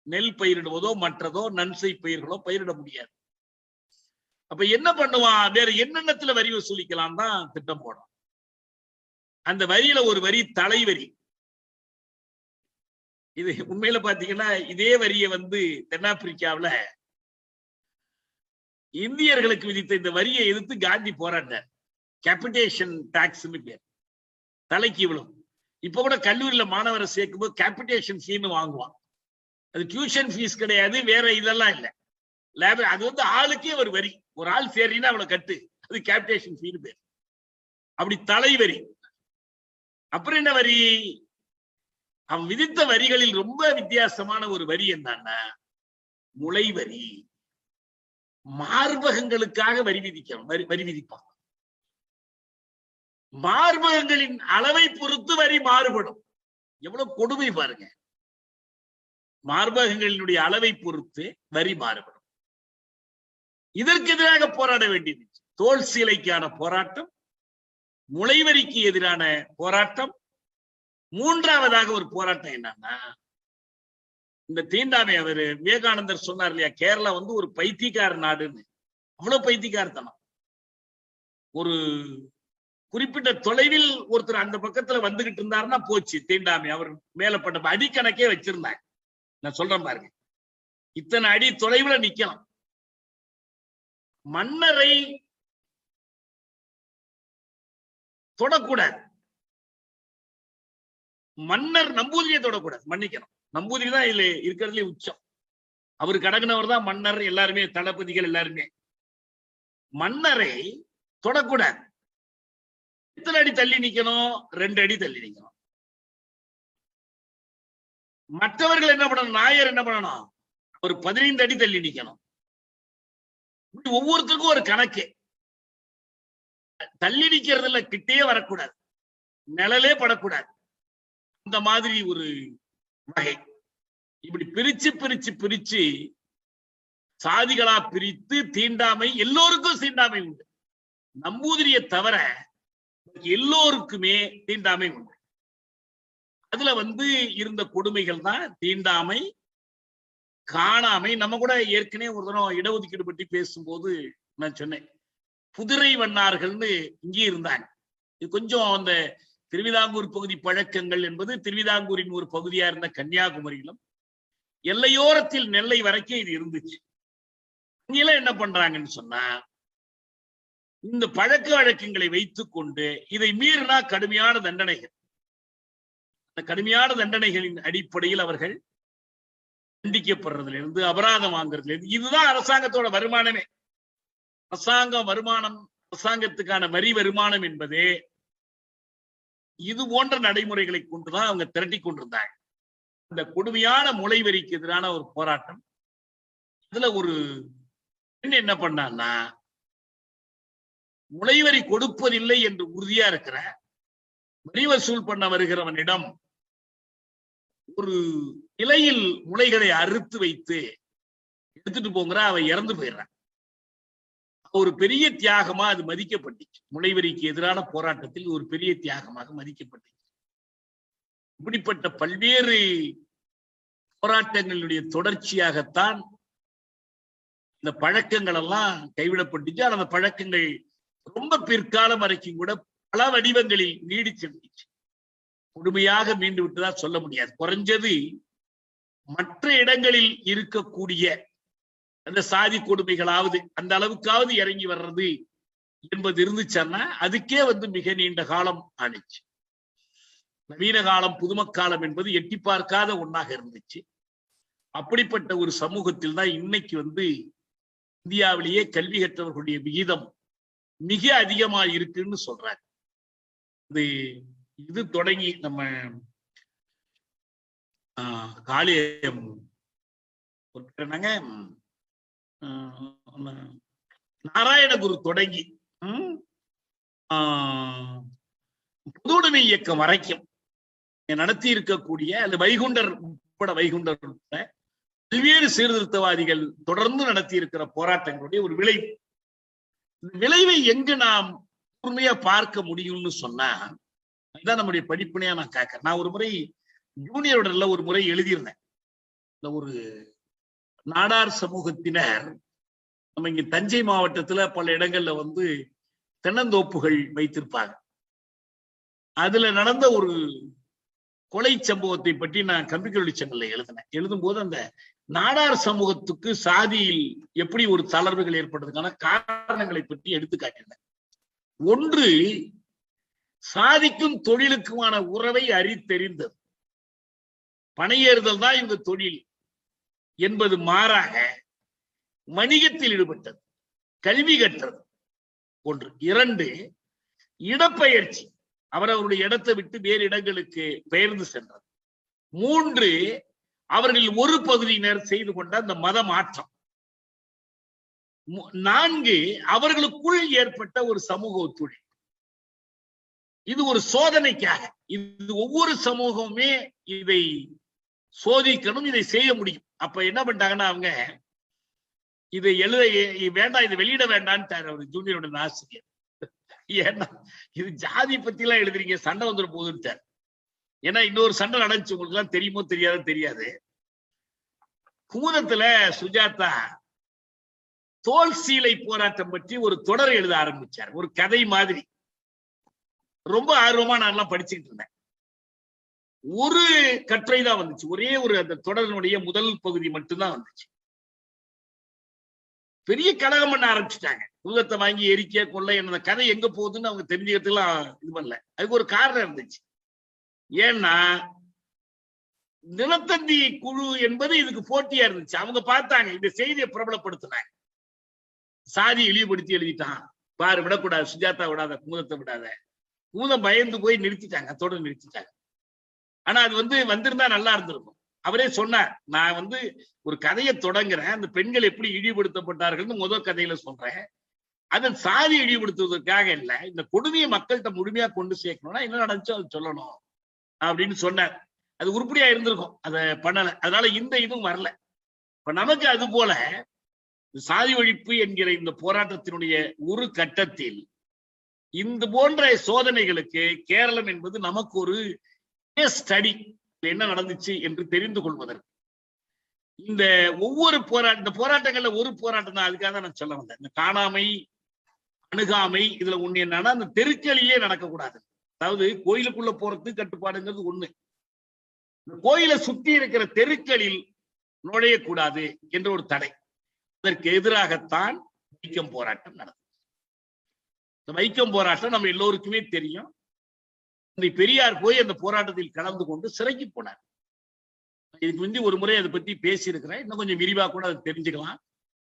நெல் பயிரிடுவதோ மற்றதோ நன்சை பயிர்களோ பயிரிட முடியாது. அப்ப என்ன பண்ணுவான், வேற என்னென்னத்துல வரி வசூலிக்கலாம் தான் திட்டம் போடும். அந்த வரியில ஒரு வரி தலைவரி. இது உண்மையில பாத்தீங்கன்னா இதே வரியை தென்னாப்பிரிக்காவில இந்தியர்களுக்கு விதித்த இந்த வரியை எதிர்த்து காந்தி போராடினார். கேபிடேஷன் டாக்ஸ்னு பேர், தலைக்கு விழும். இப்ப கூட கல்லூரியில மாணவரை சேர்க்கும் போது கேபிடேஷன் ஃபீன்னு வாங்குவான். அது டியூஷன் ஃபீஸ் கிடையாது, வேற இதெல்லாம் இல்லை. அது ஆளுக்கே ஒரு வரி. ஒரு ஆள் சேர்றீன்னா அவளை கட்டு, அது கேபிடேஷன் ஃபீன்னு பேர். அப்படி தலைவரி. அப்புறம் என்ன வரி? அவன் விதித்த வரிகளில் ரொம்ப வித்தியாசமான ஒரு வரி என்னன்னா முளை வரி. மார்பகங்களுக்காக வரி விதிப்பான். மார்பகங்களின் அளவை பொறுத்து வரி மாறுபடும். எவ்வளவு கொடுமை பாருங்க. மார்பகங்களினுடைய அளவை பொறுத்து வரி மாறுபடும். இதற்கு எதிராக போராட வேண்டியது. தோல் சீலைக்கான போராட்டம், முளைவரிக்கு எதிரான போராட்டம். மூன்றாவதாக ஒரு போராட்டம் என்னன்னா, இந்த தீண்டாமை. அவர் விவேகானந்தர் சொன்னார் இல்லையா, கேரளா ஒரு பைத்தியக்கார நாடுன்னு. அவ்வளவு பைத்தியக்காரத்தனம். ஒரு குறிப்பிட்ட தொலைவில் ஒருத்தர் அந்த பக்கத்துல வந்துகிட்டு இருந்தாருன்னா போச்சு தீண்டாமை. அவர் மேலப்பட்ட அடிக்கணக்கே வச்சிருந்தாங்க. நான் சொல்றேன் பாருங்க, இத்தனை அடி தொலைவுல நிக்கலாம். மன்னரை தொடக்கூடாது. மன்னர் நம்பூதிரியை தொடக்கூடாது, மன்னிக்கணும். நம்பூதிரி தான் இதுல இருக்கிறதுலே உச்சம். அவரு கடகுனவர் தான் மன்னர். எல்லாருமே தளபதிகள் எல்லாருமே. மன்னரை தொடக்கூடாது. எத்தனை அடி தள்ளி நிக்கணும்? 2 அடி தள்ளி நிக்கணும். மற்றவர்கள் என்ன பண்ணணும்? நாயர் என்ன பண்ணணும்? ஒரு 15 அடி தள்ளி நிக்கணும். ஒவ்வொருத்தருக்கும் ஒரு கணக்கு. தள்ளி நிக்கிறதுல கிட்டே வரக்கூடாது, நிழலே படக்கூடாது. இந்த மாதிரி ஒரு வகை. இப்படி பிரிச்சு சாதிகளா பிரித்து தீண்டாமை. எல்லோருக்கும் தீண்டாமை உண்டு. நம்பூதிரியை தவிர எல்லோருக்குமே தீண்டாமை உண்டு. அதுல இருந்த கொடுமைகள் தான் தீண்டாமை, காணாமை. நம்ம கூட ஏற்கனவே ஒரு தரம் இடஒதுக்கீடு பற்றி பேசும்போது நான் சொன்னேன், குதிரை வண்ணார்கள்னு இங்கே இருந்தாங்க. இது கொஞ்சம் அந்த திருவிதாங்கூர் பகுதி பழக்கங்கள் என்பது திருவிதாங்கூரின் ஒரு பகுதியா இருந்த கன்னியாகுமரியிலும் எல்லையோரத்தில் நெல்லை வரைக்கும் இது இருந்துச்சு. இங்கெல்லாம் என்ன பண்றாங்கன்னு சொன்னா, இந்த பழக்க வழக்கங்களை வைத்துக் கொண்டு இதை மீறினா கடுமையான தண்டனைகள், அந்த கடுமையான தண்டனைகளின் அடிப்படையில் அவர்கள் தண்டிக்கப்படுறதுல இருந்து, அபராதம் வாங்குறதுல இருந்து, இதுதான் அரசாங்கத்தோட வருமானமே. அரசாங்க வருமானம், அரசாங்கத்துக்கான வரி வருமானம் என்பதே இது போன்ற நடைமுறைகளை கொண்டுதான் அவங்க திரட்டி கொண்டிருந்தாங்க. இந்த கொடுமையான முளைவரிக்கு எதிரான ஒரு போராட்டம். இதுல ஒரு என்ன பண்ணான்னா, முளைவரி கொடுப்பதில்லை என்று உறுதியா இருக்கிற, வரி வசூல் பண்ண வருகிறவனிடம் ஒரு இலையில் முளைகளை அறுத்து வைத்து எடுத்துட்டு போங்கிற, அவன் இறந்து போயிடுறான். ஒரு பெரிய தியாகமா அது மதிக்கப்பட்டுச்சு. முளைவரிக்கு எதிரான போராட்டத்தில் ஒரு பெரிய தியாகமாக மதிக்கப்பட்டுச்சு. இப்படிப்பட்ட பல்வேறு போராட்டங்களுடைய தொடர்ச்சியாகத்தான் இந்த பழக்கங்கள் எல்லாம் கைவிடப்பட்டுச்சு. அந்த பழக்கங்கள் ரொம்ப பிற்காலம் வரைக்கும் கூட பல வடிவங்களில் நீடிச்சிருந்துச்சு. முழுமையாக மீண்டு விட்டுதான் சொல்ல முடியாது. குறைஞ்சது மற்ற இடங்களில் இருக்கக்கூடிய அந்த சாதி கொடுமைகளாவது அந்த அளவுக்காவது இறங்கி வர்றது என்பது இருந்துச்சுன்னா அதுக்கே மிக நீண்ட காலம் ஆனிச்சு. நவீன காலம், புதுமக்காலம் என்பது எட்டி பார்க்காத ஒன்னாக இருந்துச்சு. அப்படிப்பட்ட ஒரு சமூகத்தில் தான் இன்னைக்கு இந்தியாவிலேயே கல்வி கற்றவர்களுடைய விகிதம் மிக அதிகமா இருக்குன்னு சொல்றாங்க. இது தொடங்கி நம்ம காளியம் நாராயணகுரு தொடங்கி பொதுவுடைமை இயக்கம் வரைக்கும் நடத்தி இருக்கக்கூடிய அந்த வைகுண்டர் உட்பட வைகுண்டர் உட்பட பல்வேறு சீர்திருத்தவாதிகள் தொடர்ந்து நடத்தி இருக்கிற போராட்டங்களுடைய ஒரு விளைவு. இந்த விளைவை எங்கு நாம் உண்மையா பார்க்க முடியும்னு சொன்னா, அதுதான் நம்முடைய படிப்பினையா நான் கேட்கிறேன். நான் ஒரு முறை ஜூனியரோட ஒரு முறை எழுதியிருந்தேன். இந்த ஒரு நாடார் சமூகத்தினர் நம்ம இங்க தஞ்சை மாவட்டத்துல பல இடங்கள்ல தென்னந்தோப்புகள் வைத்திருப்பாங்க. அதுல நடந்த ஒரு கொலை சம்பவத்தை பற்றி நான் கம்பிக்கொல்லி செங்கல்ல எழுதினேன். எழுதும்போது அந்த நாடார் சமூகத்துக்கு சாதியில் எப்படி ஒரு தளர்வுகள் ஏற்படுறதுக்கான காரணங்களை பற்றி எடுத்து காட்டினேன். ஒன்று, சாதிக்கும் தொழிலுக்குமான உறவை அறித்தெறிந்தது. பணையேறுதல் தான் இந்த தொழில் என்பது மாறாக வணிகத்தில் ஈடுபட்டது, கல்வி கற்றது ஒன்று. இரண்டு, இடப்பெயர்ச்சி, அவரவருடைய இடத்தை விட்டு வேறு இடங்களுக்கு பெயர்ந்து சென்றது. மூன்று, அவர்களில் ஒரு பகுதியினர் செய்து கொண்ட அந்த மத மாற்றம். நான்கு, அவர்களுக்குள் ஏற்பட்ட ஒரு சமூக ஒத்துழைப்பு. இது ஒரு சோதனைக்காக, இது ஒவ்வொரு சமூகமுமே இதை சோதிக்கணும், இதை செய்ய முடியும். அப்ப என்ன பண்ணிட்டாங்கன்னா, அவங்க இதை எழுத வேண்டாம், இதை வெளியிட வேண்டான்ட்டார் அவர் ஜூனியரோட ஆசிரியர். ஏன்னா இது ஜாதி பத்தி எல்லாம் எழுதுறீங்க, சண்டை வந்துட போகுதுட்டார். ஏன்னா இன்னொரு சண்டை நடந்துச்சு, உங்களுக்கு எல்லாம் தெரியுமோ தெரியாது. குமுதத்துல சுஜாதா தோல் சீலை போராட்டம் பற்றி ஒரு தொடர் எழுத ஆரம்பிச்சார், ஒரு கதை மாதிரி. ரொம்ப ஆர்வமா நான் எல்லாம் படிச்சுக்கிட்டு இருந்தேன். ஒரு கட்டுரை தான் வந்துச்சு, ஒரே ஒரு அந்த தொடரினுடைய முதல் பகுதி மட்டும்தான் வந்துச்சு. பெரிய கலகம் பண்ண ஆரம்பிச்சுட்டாங்க. பூதத்தை வாங்கி எரிக்க கொள்ள என்ன கதை எங்க போகுதுன்னு அவங்க தெரிஞ்சுக்கிறதுலாம் இது பண்ணல. அதுக்கு ஒரு காரணம் இருந்துச்சு. ஏன்னா தினத்தந்தி குழு என்பது இதுக்கு போட்டியா இருந்துச்சு. அவங்க பார்த்தாங்க, இந்த செய்தியை பிரபலப்படுத்தினாங்க. சாதி இழிவுபடுத்தி எழுதிட்டான் பாரு, விடக்கூடாது, சுஜாதா விடாத, குமுதத்தை விடாத. குமுதம் பயந்து போய் நிறுத்திட்டாங்க, தொடர்ந்து நிறுத்திட்டாங்க. ஆனா அது வந்திருந்தா நல்லா இருந்திருக்கும். அவரே சொன்னார், நான் ஒரு கதையை தொடங்குறேன், அந்த பெண்கள் எப்படி இழிவுபடுத்தப்பட்டார்கள் முதல் கதையில சொல்றேன். அதன் சாதி இழிவுபடுத்துவதற்காக இல்ல, இந்த கொடுமையை மக்கள்கிட்ட முழுமையா கொண்டு சேர்க்கணும்னா என்ன நடந்துச்சோ அது சொல்லணும் அப்படின்னு சொன்னார். அது உருப்படியா இருந்திருக்கும், அதை பண்ணல. அதனால இந்த இதுவும் வரல. இப்ப நமக்கு அது போல சாதி ஒழிப்பு என்கிற இந்த போராட்டத்தினுடைய ஒரு கட்டத்தில் இந்த போன்ற சோதனைகளுக்கு கேரளம் என்பது நமக்கு ஒரு ஸ்டடி என்ன நடந்துச்சு என்று தெரிந்து கொள்வதற்கு இந்த ஒவ்வொரு போராட்டங்கள்ல ஒரு போராட்டம் தான். அதுக்காக தான் நான் சொல்ல வந்தேன். இந்த காணாமை, அணுகாமை, இதுல ஒண்ணு என்னன்னா அந்த தெருக்களிலே நடக்கக்கூடாது. அதாவது கோயிலுக்குள்ள போறது கட்டுப்பாடுங்கிறது ஒண்ணு, கோயிலை சுற்றி இருக்கிற தெருக்களில் நுழையக்கூடாது என்ற ஒரு தடை. அதற்கு எதிராகத்தான் வைக்கம் போராட்டம் நடந்தது. இந்த வைக்கம் போராட்டம் நம்ம எல்லோருக்குமே தெரியும். பெரியார் போய் அந்த போராட்டத்தில் கலந்து கொண்டு சிறைக்கு போனார். இதுக்கு முந்தி ஒரு முறை அதை பத்தி பேசியிருக்கிறேன். இன்னும் கொஞ்சம் விரிவா கூட அதை தெரிஞ்சுக்கலாம்.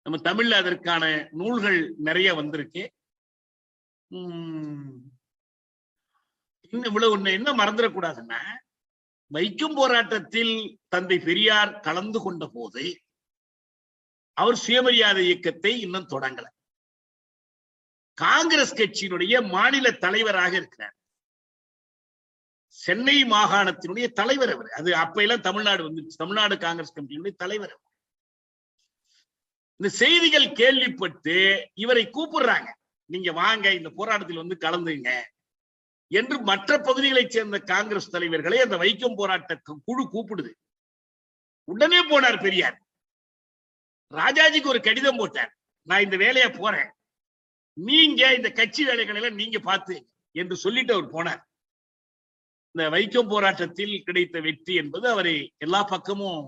நம்ம தமிழ்ல அதற்கான நூல்கள் நிறைய வந்திருக்கு. இன்னும் இவ்வளவு ஒண்ணு என்ன மறந்துடக்கூடாதுன்னா, வைக்கம் போராட்டத்தில் தந்தை பெரியார் கலந்து கொண்ட போது அவர் சுயமரியாதை இயக்கத்தை இன்னும் தொடங்கல. காங்கிரஸ் கட்சியினுடைய மாநில தலைவராக இருக்கிறார். சென்னை மாகாணத்தினுடைய தலைவர் அவர். அது அப்ப எல்லாம் தமிழ்நாடு வந்துச்சு. தமிழ்நாடு காங்கிரஸ் கமிட்டியினுடைய தலைவர். இந்த செய்திகள் கேள்விப்பட்டு இவரை கூப்பிடுறாங்க, நீங்க வாங்க இந்த போராட்டத்தில் வந்து கலந்துங்க என்று மற்ற பகுதிகளைச் சேர்ந்த காங்கிரஸ் தலைவர்களை அந்த வைக்கம் போராட்ட குழு கூப்பிடுது. உடனே போனார் பெரியார். ராஜாஜிக்கு ஒரு கடிதம் போட்டார், நான் இந்த வேலையை போறேன், நீங்க இந்த கட்சி வேலைகளை எல்லாம் நீங்க பார்த்து என்று சொல்லிட்டு அவர் போனார். இந்த வைக்கம் போராட்டத்தில் கிடைத்த வெற்றி என்பது அவரை எல்லா பக்கமும்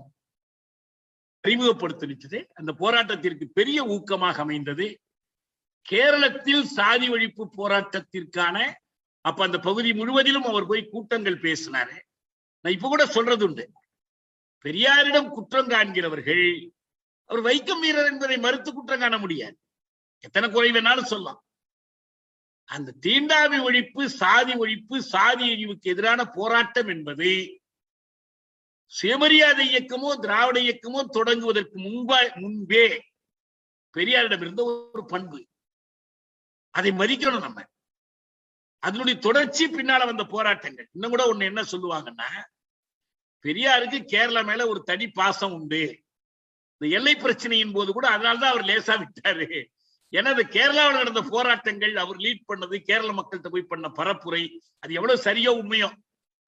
அறிமுகப்படுத்தினது. அந்த போராட்டத்திற்கு பெரிய ஊக்கமாக அமைந்தது. கேரளத்தில் சாதி ஒழிப்பு போராட்டத்திற்கான அப்ப அந்த பகுதி முழுவதிலும் அவர் போய் கூட்டங்கள் பேசினாரு. நான் இப்ப கூட சொல்றது உண்டு, பெரியாரிடம் குற்றம் காண்கிறவர்கள் அவர் வைக்கம் வீரர் என்பதை மறுத்து குற்றம் காண முடியாது. எத்தனை குறை வேணாலும் சொல்லலாம். அந்த தீண்டாமை ஒழிப்பு, சாதி ஒழிப்பு, சாதி அழிவுக்கு எதிரான போராட்டம் என்பது சுயமரியாதை இயக்கமோ திராவிட இயக்கமோ தொடங்குவதற்கு முன்பே பெரியாரிடம் இருந்த ஒரு பண்பு. அதை மதிக்கணும் நம்ம. அதனுடைய தொடர்ச்சி பின்னால வந்த போராட்டங்கள். இன்னும் கூட ஒண்ணு என்ன சொல்லுவாங்கன்னா, பெரியாருக்கு கேரளா மேல ஒரு தனி பாசம் உண்டு. இந்த எல்லை பிரச்சனையின் போது கூட அதனால்தான் அவர் லேசா விட்டாரு. ஏன்னா கேரளாவில் நடந்த போராட்டங்கள் அவர் லீட் பண்ணது, கேரள மக்கள்கிட்ட போய் பண்ண பரப்புரை, அது எவ்வளவு சரியோ உண்மையோ.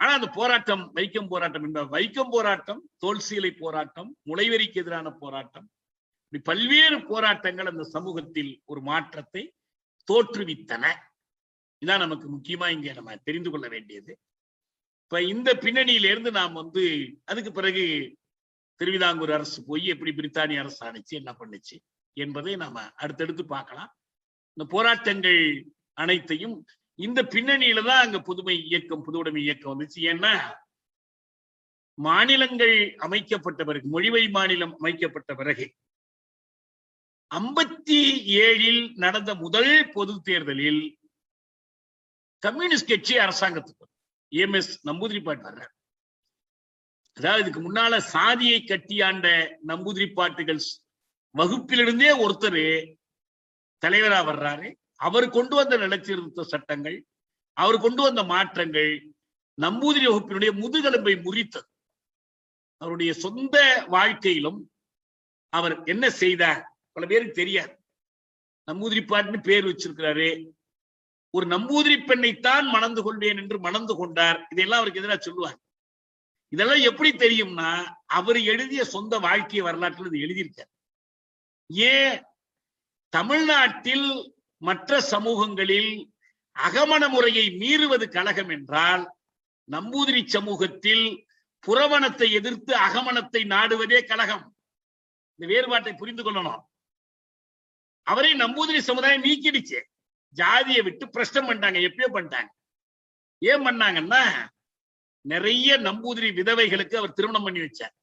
ஆனா அந்த போராட்டம் வைக்கம் போராட்டம் என்ற வைக்கம் போராட்டம், தோல்சீலை போராட்டம், முளைவெறிக்கு எதிரான போராட்டம், இப்படி பல்வேறு போராட்டங்கள் அந்த சமூகத்தில் ஒரு மாற்றத்தை தோற்றுவித்தன. இதான் நமக்கு முக்கியமா இங்க நம்ம தெரிந்து கொள்ள வேண்டியது. இப்ப இந்த பின்னணியிலிருந்து நாம் வந்து அதுக்கு பிறகு திருவிதாங்கூர் அரசு போய் எப்படி பிரித்தானிய அரசு ஆணிச்சு, என்ன பண்ணுச்சு என்பதை நாம அடுத்தடுத்து பார்க்கலாம். இந்த போராட்டங்கள் அனைத்தையும் இந்த பின்னணியில தான் அங்க புதுமை இயக்கம், புதுவுடைமை இயக்கம் வந்துச்சு. ஏன்னா மாநிலங்கள் அமைக்கப்பட்ட பிறகு, மொழிவை மாநிலம் அமைக்கப்பட்ட பிறகு 57 நடந்த முதல் பொது தேர்தலில் கம்யூனிஸ்ட் கட்சி அரசாங்கத்துக்கு EMS நம்பூதிரிப்பாட்டு வர்றார். அதாவது இதுக்கு முன்னால சாதியை கட்டியாண்ட நம்பூதிரிப்பாட்டுகள் வகுப்பிலிருந்தே ஒருத்தர் தலைவரா வர்றாரு. அவர் கொண்டு வந்த நிலச்சீர்திருத்த சட்டங்கள், அவர் கொண்டு வந்த மாற்றங்கள் நம்பூதிரி வகுப்பினுடைய முதுகெலும்பை முறித்தது. அவருடைய சொந்த வாழ்க்கையிலும் அவர் என்ன செய்தார் பல பேருக்கு தெரியாது. நம்பூதிரிப்பாட்டுன்னு பேர் வச்சிருக்கிறாரு. ஒரு நம்பூதிரி பெண்ணைத்தான் மணந்து கொள்வேன் என்று மணந்து கொண்டார். இதெல்லாம் அவருக்கு எதிராக சொல்லுவாங்க. இதெல்லாம் எப்படி தெரியும்னா, அவர் எழுதிய சொந்த வாழ்க்கை வரலாற்றில் இது எழுதியிருக்கார். ஏன் தமிழ்நாட்டில் மற்ற சமூகங்களில் அகமண முறையை மீறுவது கழகம் என்றால், நம்பூதிரி சமூகத்தில் புறவனத்தை எதிர்த்து அகமணத்தை நாடுவதே கழகம். இந்த வேறுபாட்டை புரிந்து கொள்ளணும். அவரை நம்பூதிரி சமுதாயம் நீக்கிடுச்சு, ஜாதியை விட்டு பிரஷ்டம் பண்ணிட்டாங்க. எப்பயோ பண்ணிட்டாங்க. ஏன் பண்ணாங்கன்னா, நிறைய நம்பூதிரி விதவைகளுக்கு அவர் திருமணம் பண்ணி வச்சார்.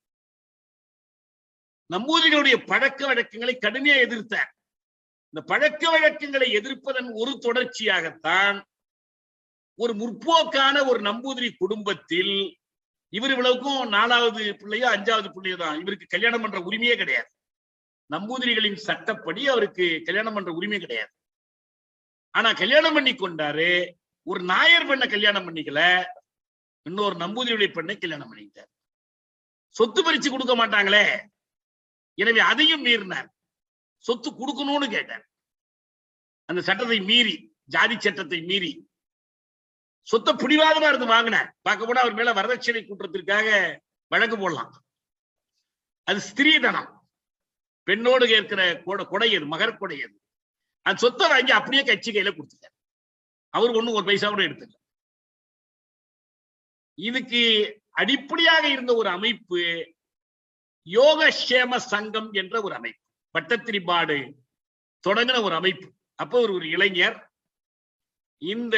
நம்பூதிரிகளுடைய பழக்க வழக்கங்களை கடுமையா எதிர்த்தார். இந்த பழக்க வழக்கங்களை எதிர்ப்பதன் ஒரு தொடர்ச்சியாகத்தான் ஒரு முற்போக்கான ஒரு நம்பூதிரி குடும்பத்தில் இவர் இவ்வளவுக்கும் 4வது பிள்ளையோ 5வது பிள்ளையோ தான், இவருக்கு கல்யாணம் பண்ற உரிமையே கிடையாது. நம்பூதிரிகளின் சட்டப்படி அவருக்கு கல்யாணம் பண்ற உரிமை கிடையாது. ஆனா கல்யாணம் பண்ணி கொண்டாரு. ஒரு நாயர் பெண்ணை கல்யாணம் பண்ணிக்கல, இன்னொரு நம்பூதிரியுடைய பெண்ணை கல்யாணம் பண்ணிட்டார். சொத்து பறிச்சு கொடுக்க மாட்டாங்களே, எனவே அதையும் மீறினார். சொத்து கொடுக்கணும்னு கேட்டார். அந்த சட்டத்தை மீறி, ஜாதி சட்டத்தை மீறி சொத்தை பிடிவாதமா இருந்து வாங்கினார். பார்க்க போனா அவர் மேல வரதட்சணை குற்றத்திற்காக வழக்கு போடலாம். அது ஸ்திரீதனம், பெண்ணோடு கேட்கிற கொடையது, மகர் கொடையது. அந்த சொத்தை வாங்கி அப்படியே கட்சி கையில கொடுத்துட்டார். அவர் ஒண்ணும் ஒரு பைசா கூட எடுத்துக்கல. இதுக்கு அடிப்படையாக இருந்த ஒரு அமைப்பு யோகக்ஷேம சங்கம் என்ற ஒரு அமைப்பு, பட்டத்திரிபாடு தொடங்கின ஒரு அமைப்பு. அப்போ ஒரு இளைஞர் இந்த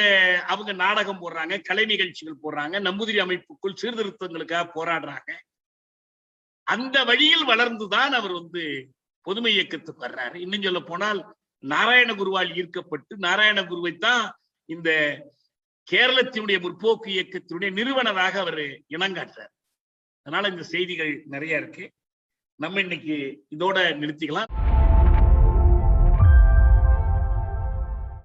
அவங்க நாடகம் போடுறாங்க, கலை நிகழ்ச்சிகள் போடுறாங்க, நம்பூதிரி அமைப்புக்குள் சீர்திருத்தங்களுக்காக போராடுறாங்க. அந்த வழியில் வளர்ந்துதான் அவர் பொதுமை இயக்கத்துக்கு வர்றாரு. இன்னும் சொல்ல போனால் நாராயண குருவால் ஈர்க்கப்பட்டு நாராயண குருவைத்தான் இந்த கேரளத்தினுடைய முற்போக்கு இயக்கத்தினுடைய நிறுவனராக அவர் இனங்காட்டுறார். அதனால இந்த செய்திகள் நிறைய இருக்கு. நம்ம இன்னைக்கு இதோட நிறுத்திக்கலாம்.